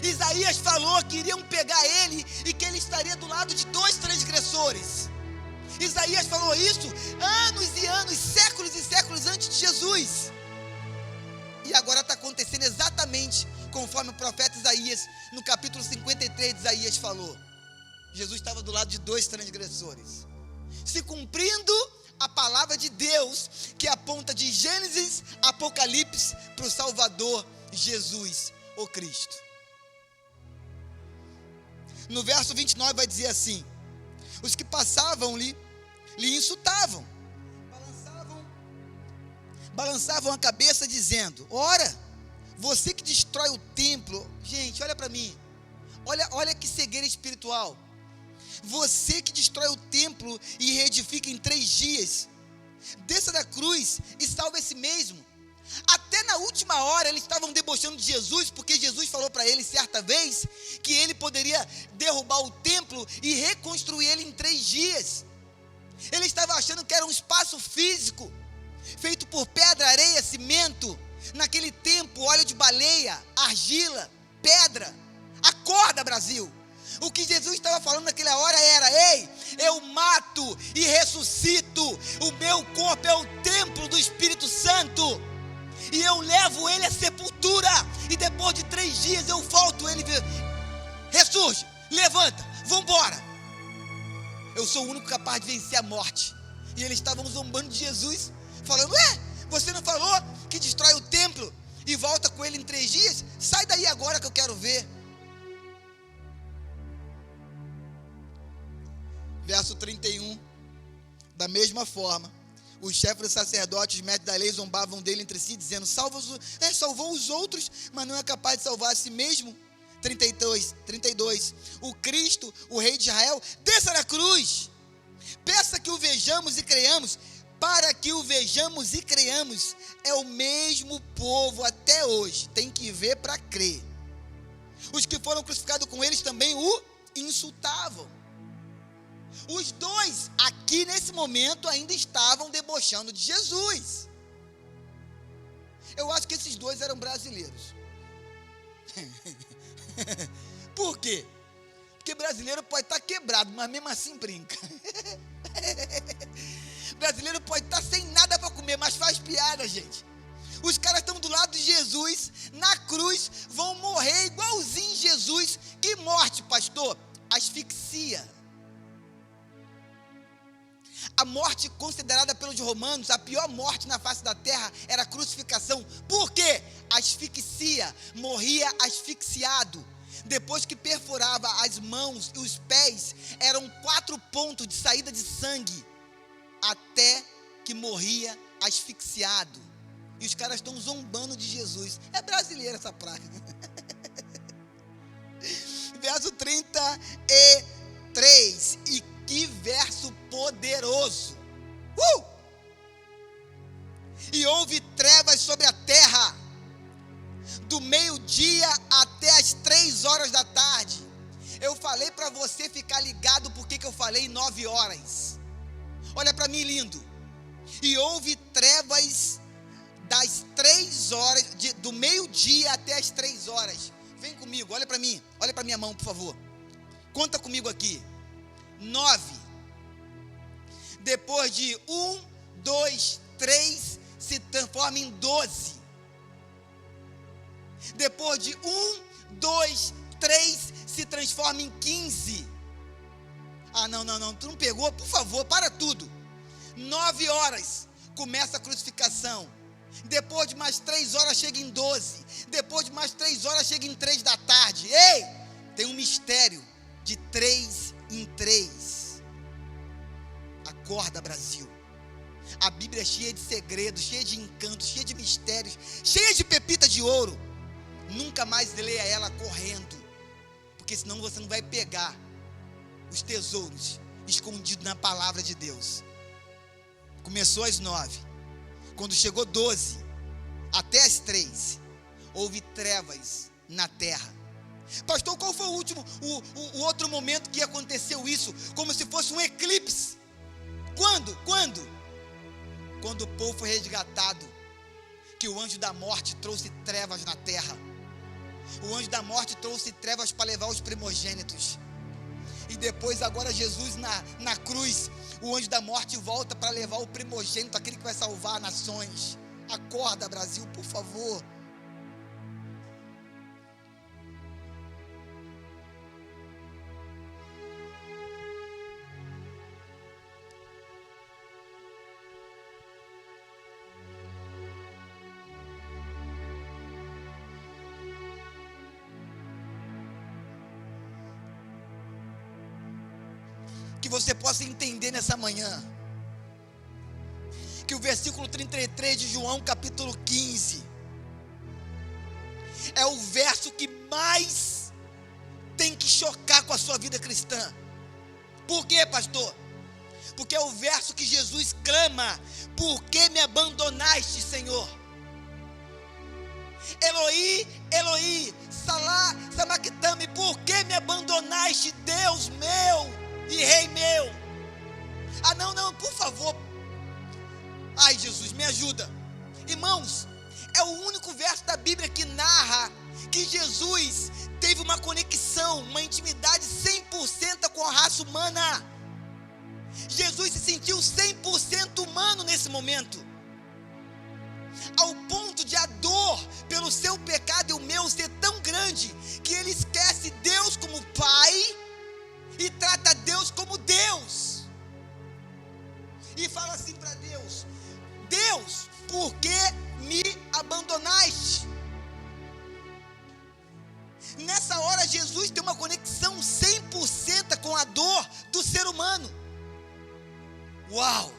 Isaías falou que iriam pegar ele e que ele estaria do lado de 2 transgressores. Isaías falou isso anos e anos, séculos e séculos antes de Jesus. E agora está acontecendo exatamente conforme o profeta Isaías, no capítulo 53 de Isaías falou. Jesus estava do lado de 2 transgressores, se cumprindo a palavra de Deus, que aponta de Gênesis a Apocalipse para o Salvador Jesus, o Cristo. No verso 29 vai dizer assim: os que passavam lhe insultavam, balançavam a cabeça dizendo: ora, você que destrói o templo. Gente, olha para mim, olha que cegueira espiritual. Você que destrói o templo e reedifica em 3 dias, desça da cruz e salve a si mesmo. Até na última hora eles estavam debochando de Jesus, porque Jesus falou para eles certa vez que ele poderia derrubar o templo e reconstruir ele em 3 dias. Eles estavam achando que era um espaço físico, feito por pedra, areia, cimento. Naquele tempo, óleo de baleia, argila, pedra. Acorda, Brasil! O que Jesus estava falando naquela hora era: ei, eu mato e ressuscito, o meu corpo é o templo do Espírito Santo, e eu levo ele à sepultura, e depois de 3 dias eu volto, ele ressurge, levanta, vamos embora. Eu sou o único capaz de vencer a morte. E eles estavam zombando de Jesus, falando: você não falou que destrói o templo e volta com ele em 3 dias? Sai daí agora que eu quero ver. Verso 31, da mesma forma, os chefes dos sacerdotes, os mestres da lei, zombavam dele entre si, dizendo: salvou os outros, mas não é capaz de salvar a si mesmo. 32, o Cristo, o Rei de Israel, desça da cruz, peça que o vejamos e creiamos. Para que o vejamos e creiamos, é o mesmo povo até hoje, tem que ver para crer. Os que foram crucificados com eles também o insultavam. Os 2 aqui nesse momento ainda estavam debochando de Jesus. Eu acho que esses 2 eram brasileiros. Por quê? Porque brasileiro pode estar quebrado, mas mesmo assim brinca. Brasileiro pode estar sem nada para comer, mas faz piada, gente. Os caras estão do lado de Jesus, na cruz, vão morrer igualzinho Jesus. Que morte, pastor? Asfixia. A morte considerada pelos romanos, a pior morte na face da terra, era a crucificação. Por quê? Asfixia, morria asfixiado. Depois que perfurava as mãos e os pés, eram 4 pontos de saída de sangue, até que morria asfixiado. E os caras estão zombando de Jesus. É brasileira essa praga. Verso 33. E que verso poderoso. E houve trevas sobre a terra, do meio-dia até as 3 horas da tarde. Eu falei para você ficar ligado porque eu falei 9 horas. Olha para mim, lindo. E houve trevas das 3 horas, do meio-dia até as 3 horas. Vem comigo, olha para mim, olha para minha mão, por favor. Conta comigo aqui. 9. Depois de 1, 2, 3, se transforma em 12. Depois de 1, 2, 3, se transforma em 15. Não, tu não pegou? Por favor, para tudo. 9 horas, começa a crucificação. Depois de mais 3 horas, chega em 12. Depois de mais 3 horas, chega em 3 da tarde. Ei, tem um mistério de 3 em 3. Acorda, Brasil. A Bíblia é cheia de segredos, cheia de encantos, cheia de mistérios, cheia de pepita de ouro. Nunca mais leia ela correndo, porque senão você não vai pegar os tesouros escondidos na palavra de Deus. Começou às 9, Quando chegou 12, até as 3, houve trevas na terra. Pastor, qual foi o outro momento que aconteceu isso? Como se fosse um eclipse. Quando? Quando o povo foi resgatado, que o anjo da morte trouxe trevas na terra. O anjo da morte trouxe trevas para levar os primogênitos. E depois, agora Jesus na cruz, o anjo da morte volta para levar o primogênito, aquele que vai salvar nações. Acorda, Brasil, por favor. Que você possa entender nessa manhã que o versículo 33 de João capítulo 15 é o verso que mais tem que chocar com a sua vida cristã. Por quê, pastor? Porque é o verso que Jesus clama: por que me abandonaste, Senhor? Eloi, Eloi, Salá, Sabactame, por que me abandonaste, Deus meu e Rei meu? Ah, não, por favor. Ai, Jesus, me ajuda. Irmãos, é o único verso da Bíblia que narra que Jesus teve uma conexão, uma intimidade 100% com a raça humana. Jesus se sentiu 100% humano nesse momento, ao ponto de a dor pelo seu pecado e o meu ser tão grande, que ele esquece Deus como Pai e trata Deus como Deus, e fala assim para Deus: Deus, por que me abandonaste? Nessa hora Jesus tem uma conexão 100% com a dor do ser humano. Uau!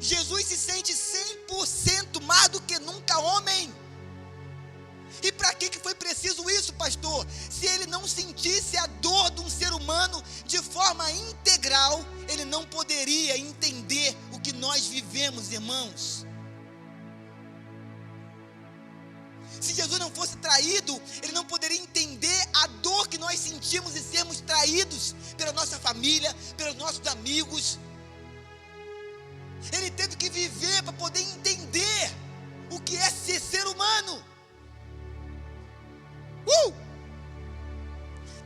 Jesus se sente 100% mais do que nunca homem. E para que foi preciso isso, pastor? Se ele não sentisse a dor de um ser humano de forma integral, ele não poderia entender o que nós vivemos, irmãos. Se Jesus não fosse traído, ele não poderia entender a dor que nós sentimos e sermos traídos pela nossa família, pelos nossos amigos. Ele teve que viver para poder entender o que é ser humano.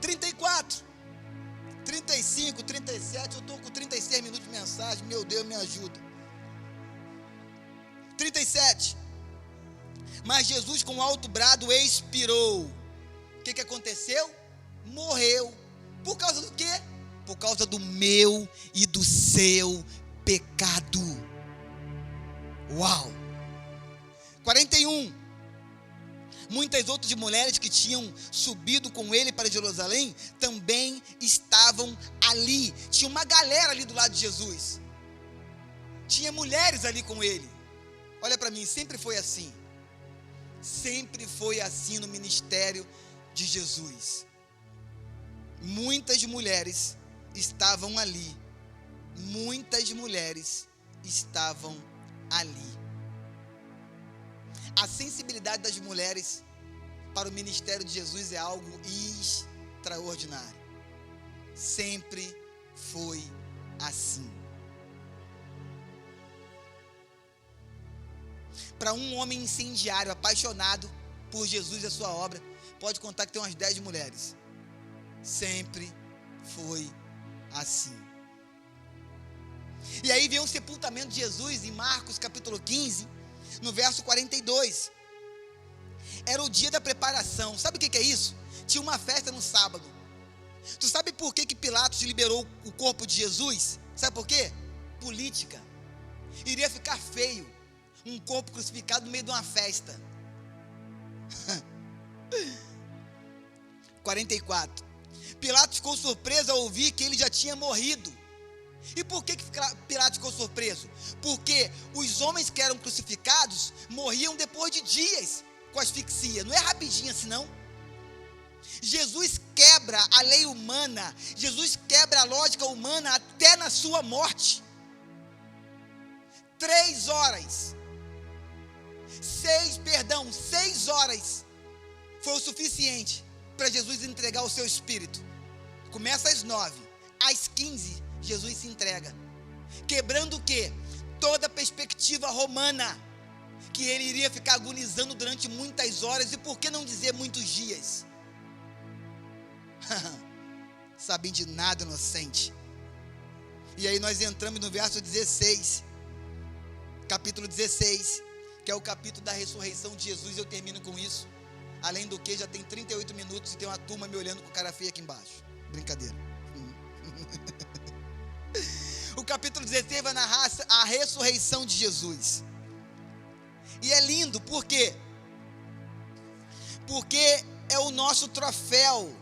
34, 35, 37, eu estou com 36 minutos de mensagem, meu Deus, me ajuda. 37, mas Jesus com alto brado expirou. O que aconteceu? Morreu. Por causa do quê? Por causa do meu e do seu pecado. Uau! 41, muitas outras mulheres que tinham subido com ele para Jerusalém também estavam ali. Tinha uma galera ali do lado de Jesus. Tinha mulheres ali com ele. Olha para mim, sempre foi assim. Sempre foi assim no ministério de Jesus. Muitas mulheres estavam ali. Muitas mulheres estavam ali. A sensibilidade das mulheres para o ministério de Jesus é algo extraordinário. Sempre foi assim. Para um homem incendiário, apaixonado por Jesus e a sua obra, pode contar que tem umas 10 mulheres. Sempre foi assim. E aí vem o sepultamento de Jesus em Marcos capítulo 15, no verso 42. Era o dia da preparação. Sabe o que é isso? Tinha uma festa no sábado. Tu sabe por que Pilatos liberou o corpo de Jesus? Sabe por quê? Política. Iria ficar feio um corpo crucificado no meio de uma festa. 44. Pilatos ficou surpreso ao ouvir que ele já tinha morrido. E por que Pilatos ficou surpreso? Porque os homens que eram crucificados morriam depois de dias com asfixia. Não é rapidinho assim, não. Jesus quebra a lei humana. Jesus quebra a lógica humana até na sua morte. 6 horas foi o suficiente para Jesus entregar o seu espírito. Começa às 9, às 15, Jesus se entrega, quebrando o quê? Toda a perspectiva romana, que ele iria ficar agonizando durante muitas horas, e por que não dizer muitos dias? Sabem de nada, inocente. E aí nós entramos no verso 16, capítulo 16, que é o capítulo da ressurreição de Jesus. Eu termino com isso. Além do que, já tem 38 minutos e tem uma turma me olhando com cara feia aqui embaixo. Brincadeira. O capítulo 16 vai narrar a ressurreição de Jesus. E é lindo, por quê? Porque é o nosso troféu,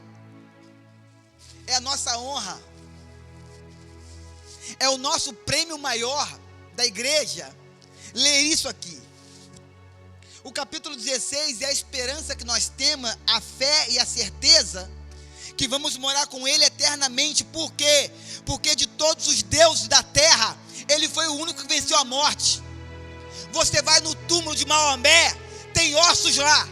é a nossa honra, é o nosso prêmio maior da igreja, ler isso aqui. O capítulo 16 é a esperança que nós temos, a fé e a certeza que vamos morar com Ele eternamente. Por quê? Porque de todos os deuses da terra, Ele foi o único que venceu a morte. Você vai no túmulo de Maomé, tem ossos lá.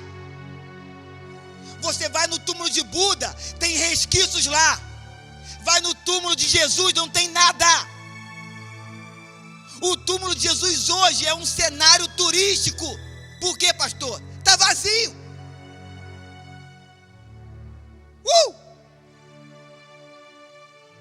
Você vai no túmulo de Buda, tem resquícios lá. Vai no túmulo de Jesus, não tem nada. O túmulo de Jesus hoje é um cenário turístico. Por quê, pastor? Está vazio.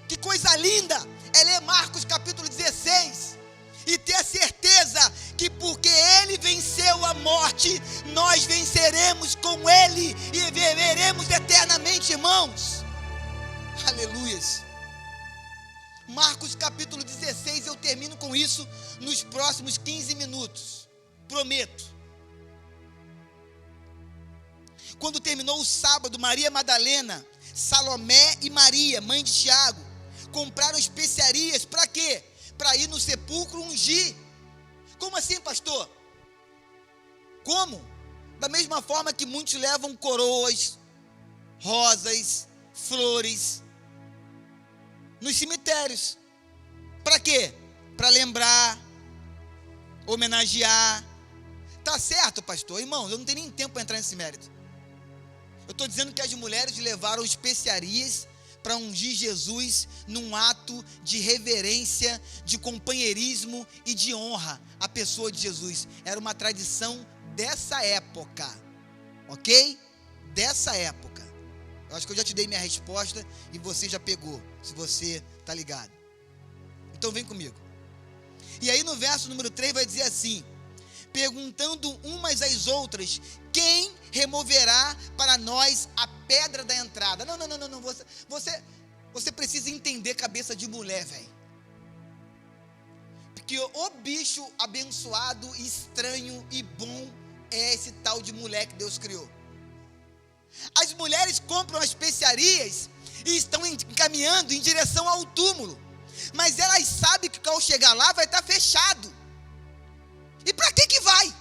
Que coisa linda é ler Marcos capítulo 16 e ter a certeza que porque Ele venceu a morte, nós venceremos com Ele e viveremos eternamente, irmãos. Aleluias. Marcos capítulo 16, eu termino com isso nos próximos 15 minutos, prometo. Quando terminou o sábado, Maria Madalena, Salomé e Maria, mãe de Tiago, compraram especiarias para quê? Para ir no sepulcro ungir. Como assim, pastor? Como? Da mesma forma que muitos levam coroas, rosas, flores nos cemitérios. Para quê? Para lembrar, homenagear. Tá certo, pastor? Irmãos, eu não tenho nem tempo para entrar nesse mérito. Eu estou dizendo que as mulheres levaram especiarias para ungir Jesus num ato de reverência, de companheirismo e de honra à pessoa de Jesus. Era uma tradição dessa época, ok? Dessa época. Eu acho que eu já te dei minha resposta e você já pegou, se você está ligado. Então vem comigo. E aí no verso número 3 vai dizer assim: perguntando umas às outras, quem removerá para nós a pedra da entrada? Não, você precisa entender cabeça de mulher, velho. Porque o bicho abençoado, estranho e bom é esse tal de mulher que Deus criou. As mulheres compram as especiarias e estão encaminhando em direção ao túmulo, mas elas sabem que ao chegar lá vai estar fechado. E para que vai?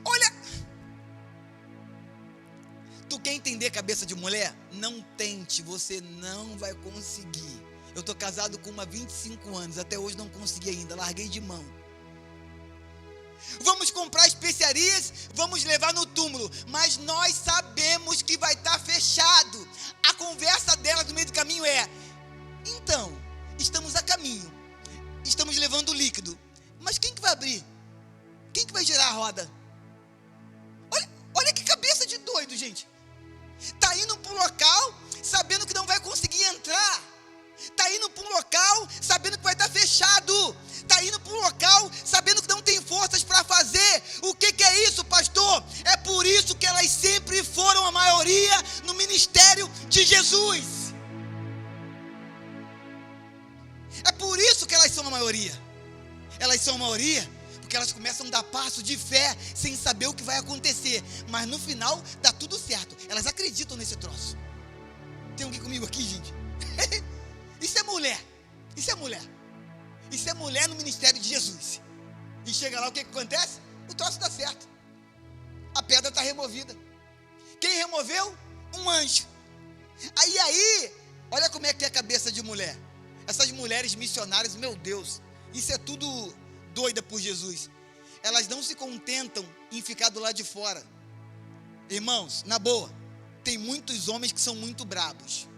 Olha, tu quer entender a cabeça de mulher? Não tente, você não vai conseguir. Eu estou casado com uma há 25 anos, até hoje não consegui ainda, larguei de mão. Vamos comprar especiarias, vamos levar no túmulo, mas nós sabemos que vai estar fechado. A conversa dela no meio do caminho é: então, estamos a caminho, estamos levando líquido, mas quem que vai abrir? Quem que vai girar a roda? Olha que cabeça de doido, gente. Está indo para um local sabendo que não vai conseguir entrar. Está indo para um local sabendo que vai estar fechado. Está indo para um local sabendo que não tem forças para fazer. O que é isso, pastor? É por isso que elas sempre foram a maioria no ministério de Jesus. É por isso que elas são a maioria. Elas são a maioria porque elas começam a dar passo de fé sem saber o que vai acontecer. Mas no final dá tudo certo. Elas acreditam nesse troço. Tem alguém comigo aqui, gente? Isso é mulher. Isso é mulher. Isso é mulher no ministério de Jesus. E chega lá, o que acontece? O troço dá certo. A pedra está removida. Quem removeu? Um anjo. Aí, olha como é que é a cabeça de mulher. Essas mulheres missionárias, meu Deus, isso é tudo doida por Jesus. Elas não se contentam em ficar do lado de fora. Irmãos, na boa, tem muitos homens que são muito brabos.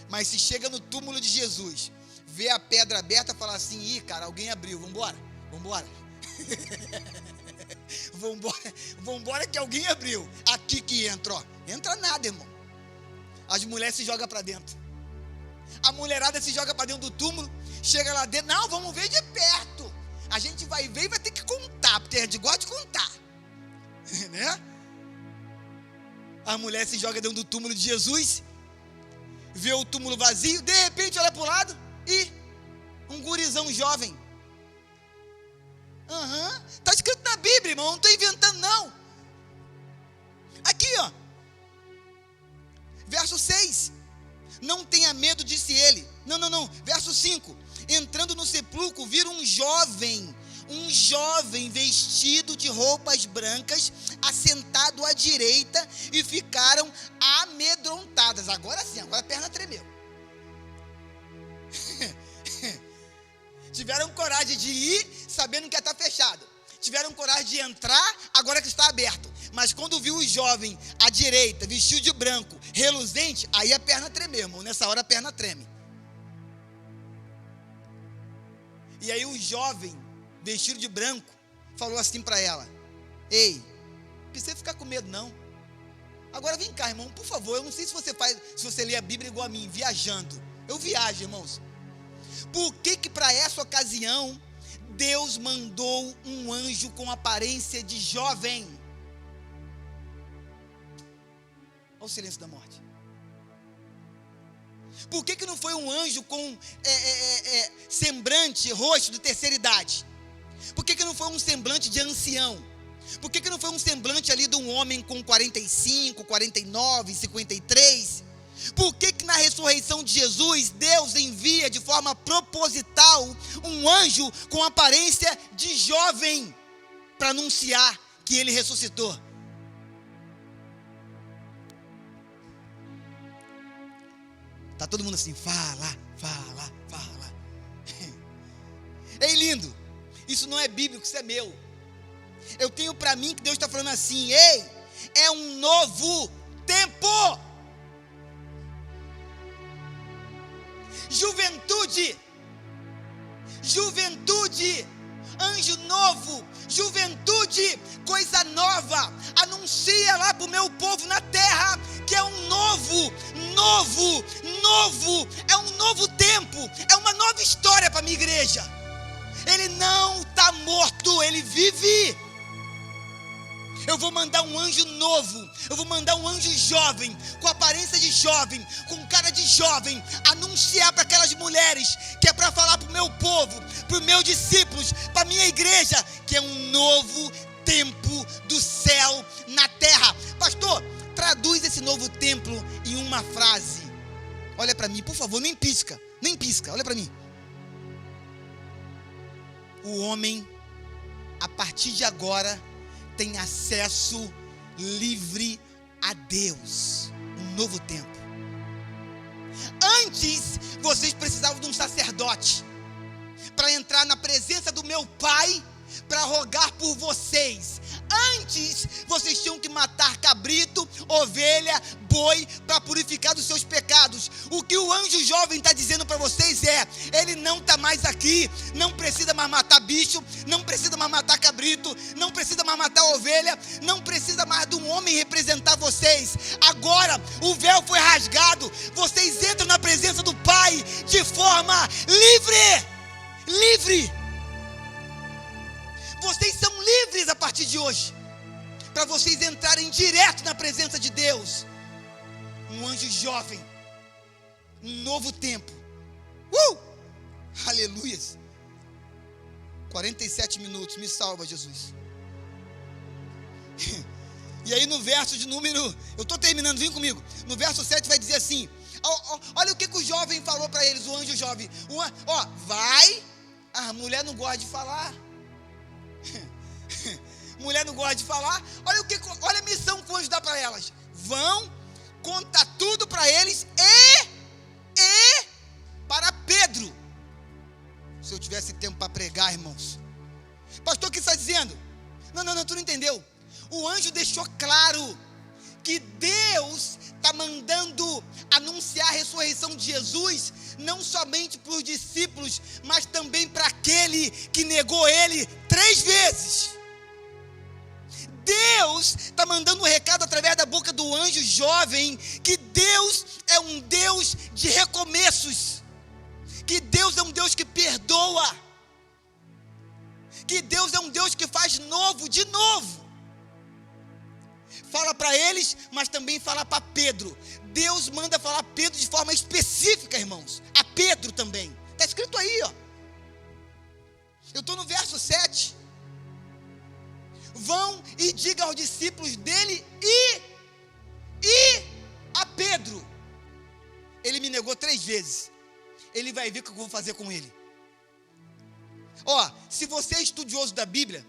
Mas se chega no túmulo de Jesus, vê a pedra aberta e fala assim: ih, cara, alguém abriu, vambora. Vambora que alguém abriu. Aqui que entra, ó. Entra nada, irmão. As mulheres se jogam para dentro. A mulherada se joga para dentro do túmulo. Chega lá dentro, não, vamos ver de perto. A gente vai ver e vai ter que contar, porque a gente gosta de contar. Né? A mulher se joga dentro do túmulo de Jesus, vê o túmulo vazio, de repente olha para o lado e um gurizão jovem. Está escrito na Bíblia, irmão, não estou inventando não. Aqui, ó, verso 6, não tenha medo, disse ele. Não, verso 5, entrando no sepulcro, viram um jovem vestido de roupas brancas, assentado à direita, e ficaram amedrontadas. Agora sim, agora a perna tremeu. Tiveram coragem de ir, sabendo que ia estar fechado. Tiveram coragem de entrar, agora que está aberto. Mas quando viu o jovem à direita, vestido de branco, reluzente, aí a perna tremeu, irmão. Nessa hora a perna treme. E aí o jovem, vestido de branco, falou assim para ela: ei, não precisa ficar com medo não. Agora vem cá, irmão, por favor. Eu não sei se você lê a Bíblia igual a mim, viajando. Eu viajo, irmãos. Por que para essa ocasião Deus mandou um anjo com aparência de jovem? Olha o silêncio da morte. Por que não foi um anjo com semblante, rosto de terceira idade? Por que não foi um semblante de ancião? Por que não foi um semblante ali de um homem com 45, 49, 53? Por que na ressurreição de Jesus, Deus envia de forma proposital um anjo com aparência de jovem para anunciar que ele ressuscitou? Tá todo mundo assim, fala. Ei, lindo, isso não é bíblico, isso é meu. Eu tenho para mim que Deus está falando assim: ei, é um novo tempo. Juventude, anjo novo, juventude, coisa nova. Anuncia lá para o meu povo na terra que é um novo, é um novo tempo, é uma nova história para a minha igreja. Ele não está morto, ele vive. Eu vou mandar um anjo novo, eu vou mandar um anjo jovem, com aparência de jovem, com cara de jovem, anunciar para aquelas mulheres, que é para falar para o meu povo, para os meus discípulos, para a minha igreja, que é um novo tempo do céu na terra. Pastor, traduz esse novo templo em uma frase. Olha para mim, por favor, nem pisca, olha para mim. O homem, a partir de agora, tem acesso livre a Deus. Um novo tempo. Antes, vocês precisavam de um sacerdote para entrar na presença do meu Pai, para rogar por vocês. Antes, vocês tinham que matar cabrito, ovelha, boi, para purificar dos seus pecados. O que o anjo jovem está dizendo para vocês é: ele não está mais aqui, não precisa mais matar bicho, não precisa mais matar cabrito, não precisa mais matar ovelha, não precisa mais de um homem representar vocês. Agora, o véu foi rasgado, vocês entram na presença do Pai de forma livre. Vocês são livres a partir de hoje, para vocês entrarem direto na presença de Deus. Um anjo jovem, um novo tempo. Aleluias. 47 minutos, me salva, Jesus. E aí no verso de número, eu estou terminando, vem comigo. No verso 7 vai dizer assim: olha o que o jovem falou para eles, o anjo jovem. Vai. A mulher não gosta de falar. Mulher não gosta de falar. Olha a missão que o anjo dá para elas. Vão contar tudo para eles e para Pedro. tivesse tempo para pregar, irmãos. Pastor, o que está dizendo? Não, tu não entendeu. O anjo deixou claro que Deus está mandando anunciar a ressurreição de Jesus, não somente para os discípulos, mas também para aquele que negou ele 3 vezes. Deus está mandando um recado através da boca do anjo jovem, que Deus é um Deus de recomeços, que Deus é um Deus que perdoa, que Deus é um Deus que faz novo de novo. Fala para eles, mas também fala para Pedro. Deus manda falar a Pedro de forma específica, irmãos. A Pedro também. Está escrito aí, ó. Eu estou no verso 7. Vão e digam aos discípulos dele e a Pedro. Ele me negou 3 vezes. Ele vai ver o que eu vou fazer com ele. Ó, se você é estudioso da Bíblia,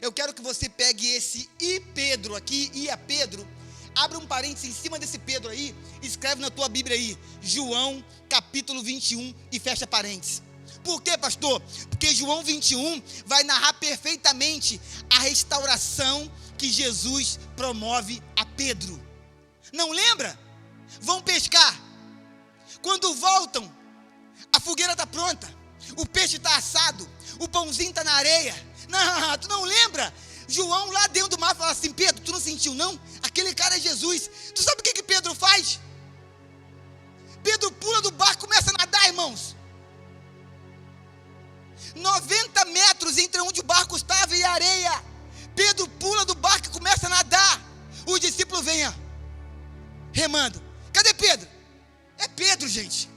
eu quero que você pegue esse e Pedro aqui, e a Pedro, abre um parênteses em cima desse Pedro aí, escreve na tua Bíblia aí, João capítulo 21 e fecha parênteses. Por quê, pastor? Porque João 21 vai narrar perfeitamente a restauração que Jesus promove a Pedro. Não lembra? Vão pescar. Quando voltam, a fogueira está pronta, o peixe está assado, o pãozinho está na areia. Não, tu não lembra? João lá dentro do mar fala assim: Pedro, tu não sentiu não? Aquele cara é Jesus. Tu sabe o que Pedro faz? Pedro pula do barco e começa a nadar, irmãos. 90 metros entre onde o barco estava e a areia. Pedro pula do barco e começa a nadar. O discípulo vem, ó, remando. Cadê Pedro? É Pedro, gente.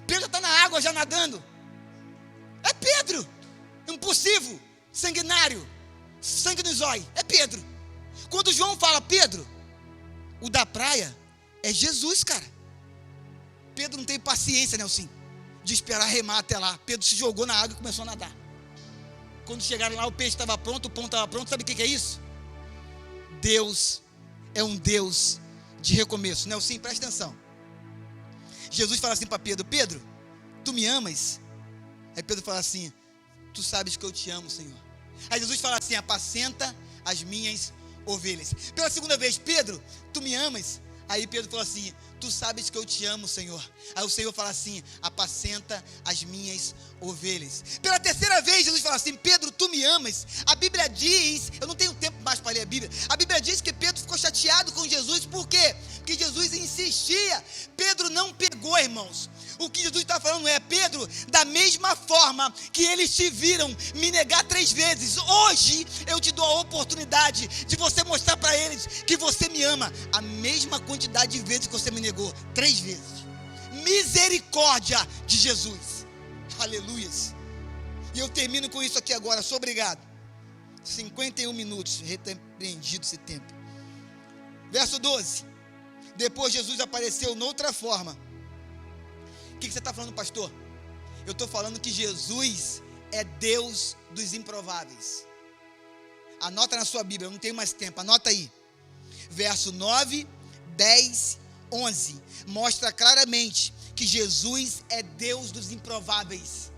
Pedro está na água já nadando. É Pedro. Impossível, sanguinário, sangue no zóio. É Pedro. Quando João fala Pedro, o da praia é Jesus, cara. Pedro não teve paciência, Nelson, de esperar remar até lá. Pedro se jogou na água e começou a nadar. Quando chegaram lá, o peixe estava pronto, o pão estava pronto. Sabe o que é isso? Deus é um Deus de recomeço. Nelson, presta atenção. Jesus fala assim para Pedro: Pedro, tu me amas? Aí Pedro fala assim: tu sabes que eu te amo, Senhor. Aí Jesus fala assim: apacenta as minhas ovelhas. Pela segunda vez: Pedro, tu me amas? Aí Pedro fala assim: tu sabes que eu te amo, Senhor. Aí o Senhor fala assim: apacenta as minhas ovelhas. Pela terceira vez Jesus fala assim: Pedro, tu me amas? A Bíblia diz, eu não tenho tempo mais para ler a Bíblia, a Bíblia diz que Pedro ficou chateado com Jesus. Por quê? Porque Jesus insistia. Pedro não pegou, irmãos. O que Jesus está falando é: Pedro, da mesma forma que eles te viram me negar 3 vezes, hoje eu te dou a oportunidade de você mostrar para eles que você me ama. A mesma quantidade de vezes que você me negou, 3 vezes. Misericórdia de Jesus. Aleluias. E eu termino com isso aqui agora. Sou obrigado. 51 minutos, repreendido esse tempo. Verso 12. Depois Jesus apareceu noutra forma. O que você está falando, pastor? Eu estou falando que Jesus é Deus dos improváveis. Anota na sua Bíblia, eu não tenho mais tempo, anota aí. Verso 9, 10, 11. Mostra claramente que Jesus é Deus dos improváveis.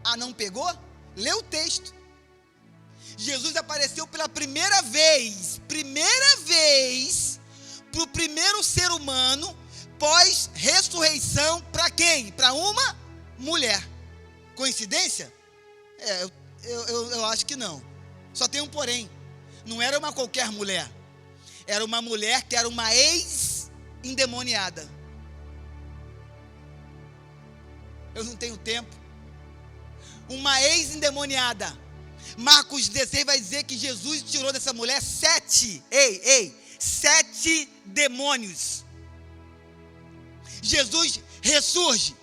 Ah, não pegou? Lê o texto. Jesus apareceu pela primeira vez para o primeiro ser humano, pós-ressurreição, para quem? Para uma mulher. Coincidência? Eu acho que não. Só tem um porém. Não era uma qualquer mulher. Era uma mulher que era uma ex-endemoniada. Eu não tenho tempo. Uma ex-endemoniada. Marcos 16 vai dizer que Jesus tirou dessa mulher 7 demônios. Jesus ressurge.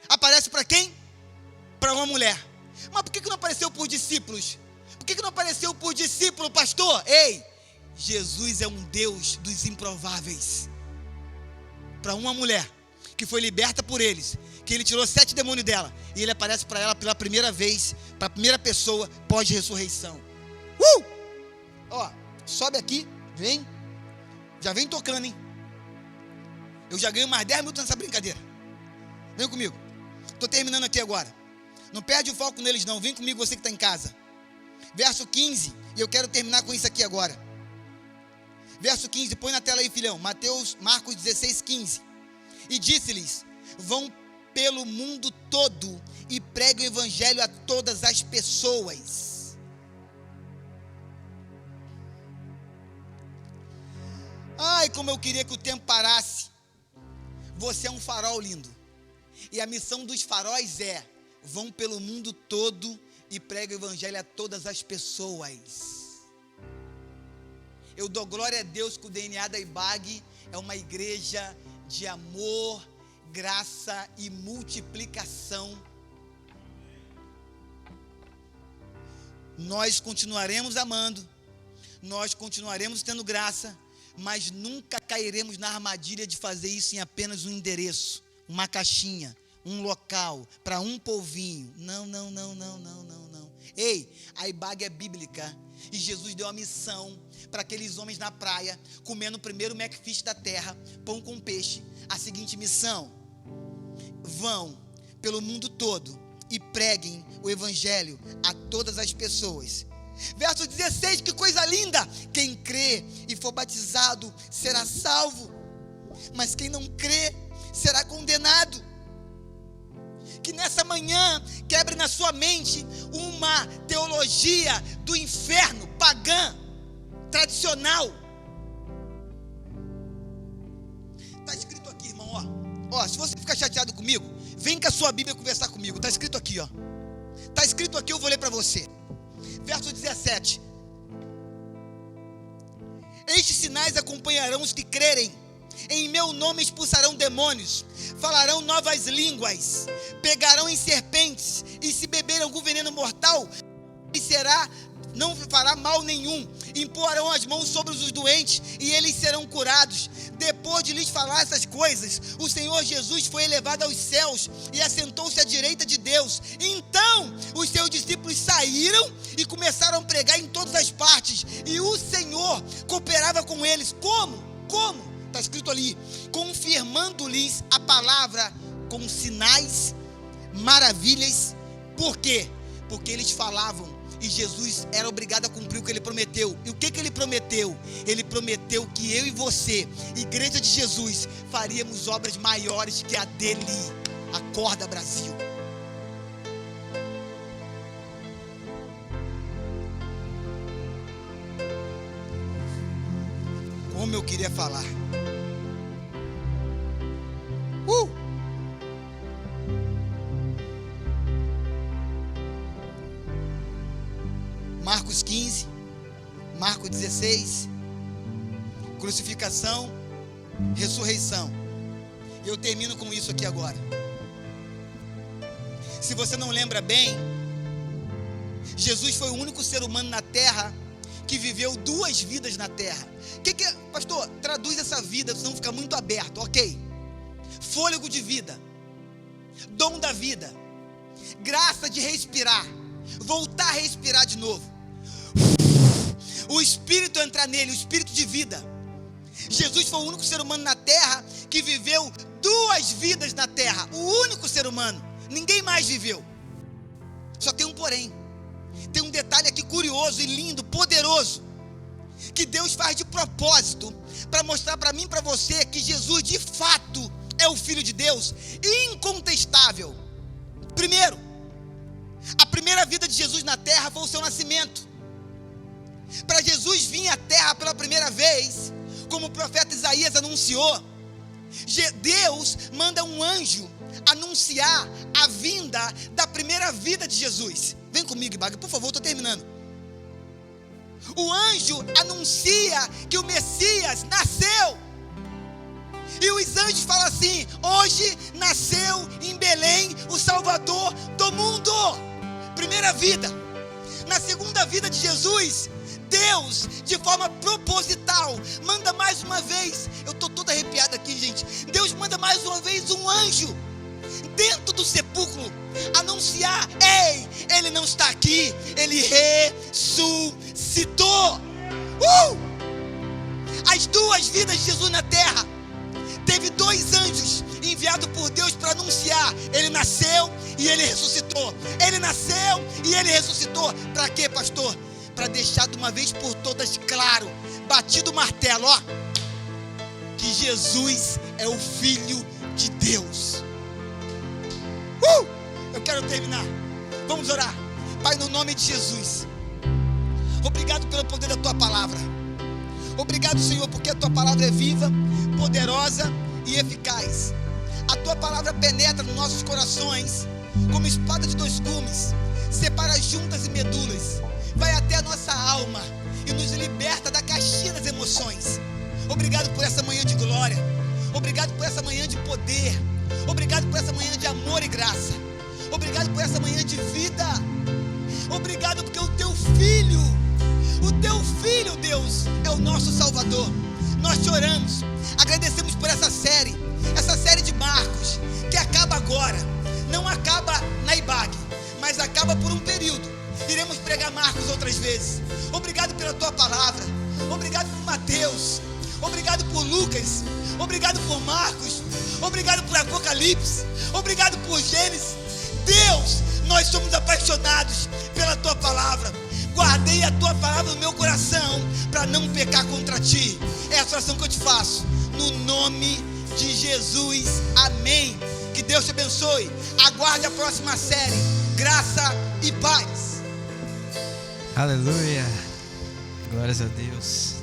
Aparece para quem? Para uma mulher. Mas por que não apareceu por discípulos? Por que não apareceu por discípulo, pastor? Jesus é um Deus dos improváveis. Para uma mulher que foi liberta por eles, que ele tirou 7 demônios dela, e ele aparece para ela pela primeira vez, para a primeira pessoa pós-ressurreição. Ó, sobe aqui, vem. Já vem tocando, hein? Eu já ganho mais 10 minutos nessa brincadeira. Vem comigo. Estou terminando aqui agora. Não perde o foco neles não. Vem comigo, você que está em casa. Verso 15. E eu quero terminar com isso aqui agora. Verso 15. Põe na tela aí, filhão. Marcos 16, 15. E disse-lhes: vão pelo mundo todo e preguem o evangelho a todas as pessoas. Ai, como eu queria que o tempo parasse. Você é um farol lindo. E a missão dos faróis é: vão pelo mundo todo e preguem o evangelho a todas as pessoas. Eu dou glória a Deus que o DNA da IBAG é uma igreja de amor, graça e multiplicação. Nós continuaremos amando, nós continuaremos tendo graça, mas nunca cairemos na armadilha de fazer isso em apenas um endereço, uma caixinha, um local, para um povinho. Não. Ei, a IBAG é bíblica e Jesus deu a missão para aqueles homens na praia, comendo o primeiro McFish da terra, pão com peixe. A seguinte missão: vão pelo mundo todo e preguem o evangelho a todas as pessoas. Verso 16, que coisa linda! Quem crê e for batizado será salvo, mas quem não crê será condenado. Que nessa manhã quebre na sua mente uma teologia do inferno, pagã, tradicional. Está escrito aqui, irmão, ó, se você ficar chateado comigo, vem com a sua Bíblia conversar comigo. Está escrito aqui, ó. Está escrito aqui, eu vou ler para você. Verso 17. Estes sinais acompanharão os que crerem. Em meu nome expulsarão demônios, falarão novas línguas, pegarão em serpentes, e se beberem algum veneno mortal, não fará mal nenhum. Imporão as mãos sobre os doentes, e eles serão curados. Depois de lhes falar essas coisas, o Senhor Jesus foi elevado aos céus e assentou-se à direita de Deus. Então os seus discípulos saíram e começaram a pregar em todas as partes, e o Senhor cooperava com eles. Como? Está escrito ali: confirmando-lhes a palavra com sinais, maravilhas. Por quê? Porque eles falavam e Jesus era obrigado a cumprir o que ele prometeu. E o que ele prometeu? Ele prometeu que eu e você, igreja de Jesus, faríamos obras maiores que a dele. Acorda, Brasil. Como eu queria falar. Marcos 15, Marcos 16, crucificação, ressurreição. Eu termino com isso aqui agora. Se você não lembra bem, Jesus foi o único ser humano na terra que viveu 2 vidas na terra. Que é, pastor? Traduz essa vida, senão fica muito aberto. Ok. Fôlego de vida, dom da vida, graça de respirar, voltar a respirar de novo, o Espírito entrar nele, o Espírito de vida. Jesus foi o único ser humano na terra que viveu 2 vidas na terra. O único ser humano. Ninguém mais viveu. Só tem um porém. Tem um detalhe aqui curioso e lindo, poderoso, que Deus faz de propósito para mostrar para mim e para você que Jesus de fato é o Filho de Deus, incontestável. Primeiro, a primeira vida de Jesus na terra foi o seu nascimento. Para Jesus vir à terra pela primeira vez, como o profeta Isaías anunciou, Deus manda um anjo anunciar a vinda da primeira vida de Jesus. Vem comigo, Ibaga, por favor, estou terminando. O anjo anuncia que o Messias nasceu. E os anjos falam assim: hoje nasceu em Belém o Salvador do mundo. Primeira vida. Na segunda vida de Jesus, Deus, de forma proposital, manda mais uma vez. Eu estou todo arrepiado aqui, gente. Deus manda mais uma vez um anjo dentro do sepulcro anunciar: ei, ele não está aqui, ele ressuscitou. As 2 vidas de Jesus na terra, teve 2 anjos enviados enviado por Deus para anunciar. Ele nasceu e ele ressuscitou. Ele nasceu e ele ressuscitou. Para quê, pastor? Para deixar de uma vez por todas claro, batido o martelo, ó, que Jesus é o Filho de Deus. Eu quero terminar. Vamos orar. Pai, no nome de Jesus, obrigado pelo poder da tua palavra. Obrigado, Senhor, porque a tua palavra é viva, poderosa e eficaz. A tua palavra penetra nos nossos corações como espada de dois gumes, separa juntas e medulas, vai até a nossa alma e nos liberta da caixinha das emoções. Obrigado por essa manhã de glória. Obrigado por essa manhã de poder. Obrigado por essa manhã de amor e graça. Obrigado por essa manhã de vida. Obrigado porque o teu filho, Deus, é o nosso Salvador. Nós te oramos, agradecemos por essa série de Marcos, que acaba agora. Não acaba na IBAG, mas acaba por um período. Iremos pregar Marcos outras vezes. Obrigado pela tua palavra. Obrigado por Mateus. Obrigado por Lucas. Obrigado por Marcos. Obrigado por Apocalipse. Obrigado por Gênesis. Deus, nós somos apaixonados pela tua palavra. Guardei a tua palavra no meu coração para não pecar contra ti. É essa oração que eu te faço, no nome de Jesus, amém. Que Deus te abençoe. Aguarde a próxima série. Graça e paz. Aleluia. Glórias a Deus.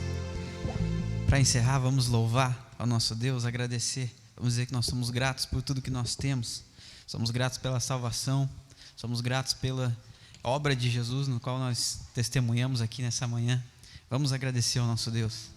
Para encerrar, vamos louvar ao nosso Deus, agradecer. Vamos dizer que nós somos gratos por tudo que nós temos. Somos gratos pela salvação. Somos gratos pela obra de Jesus, no qual nós testemunhamos aqui nessa manhã. Vamos agradecer ao nosso Deus.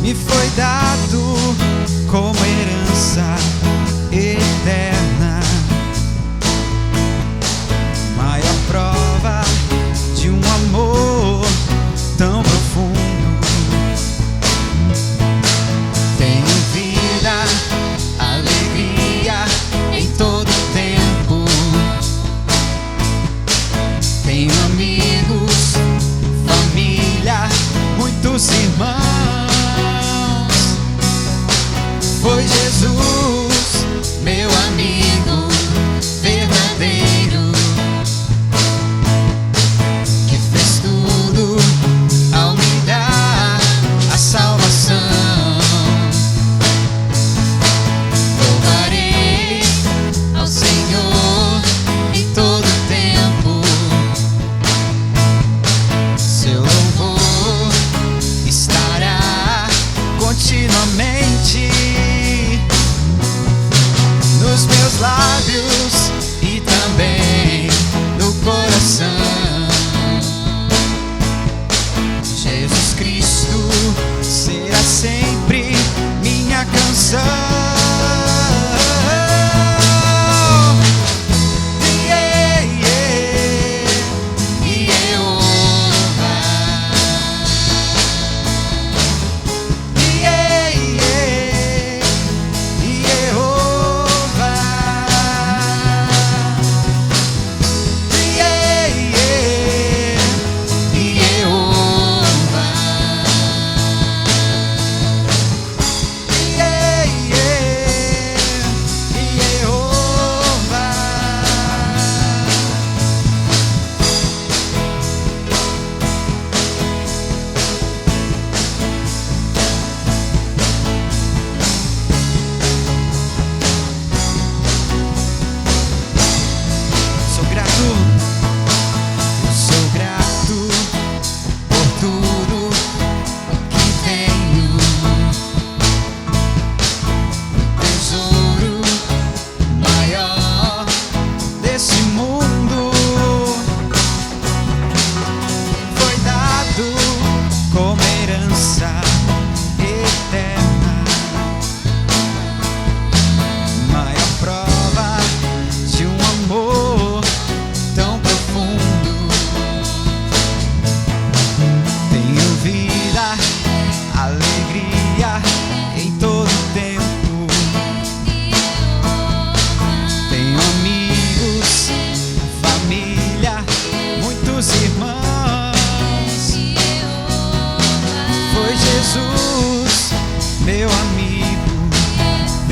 Me foi dado como herança eterna, maior prova de um amor tão profundo. Tenho vida, alegria em todo tempo. Tenho amigos, família, muitos irmãos. Foi Jesus, meu amigo verdadeiro, que fez tudo ao me dar a salvação. Louvarei ao Senhor em todo tempo. Seu louvor estará continuamente nos meus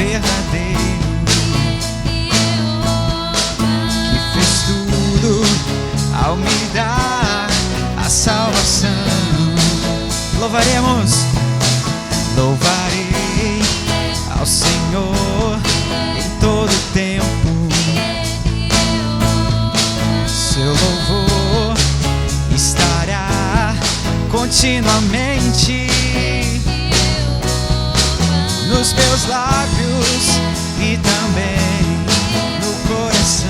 verdadeiro, que fez tudo ao me dar a salvação. Louvaremos, louvarei ao Senhor em todo tempo. Seu louvor estará continuamente nos meus lábios e também no coração.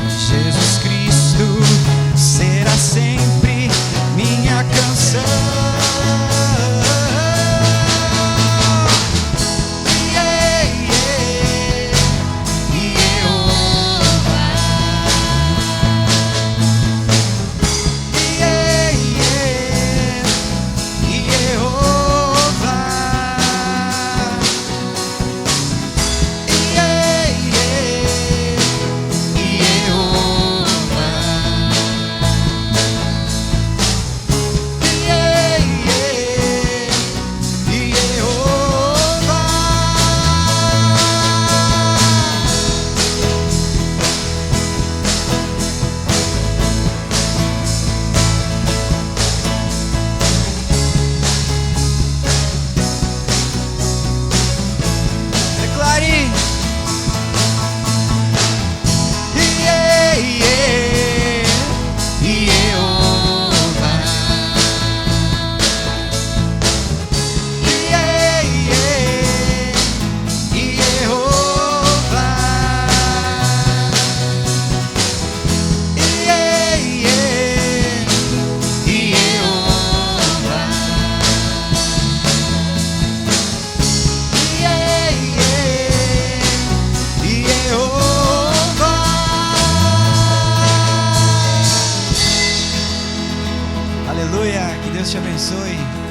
Jesus Cristo será sempre minha canção. Aleluia, que Deus te abençoe.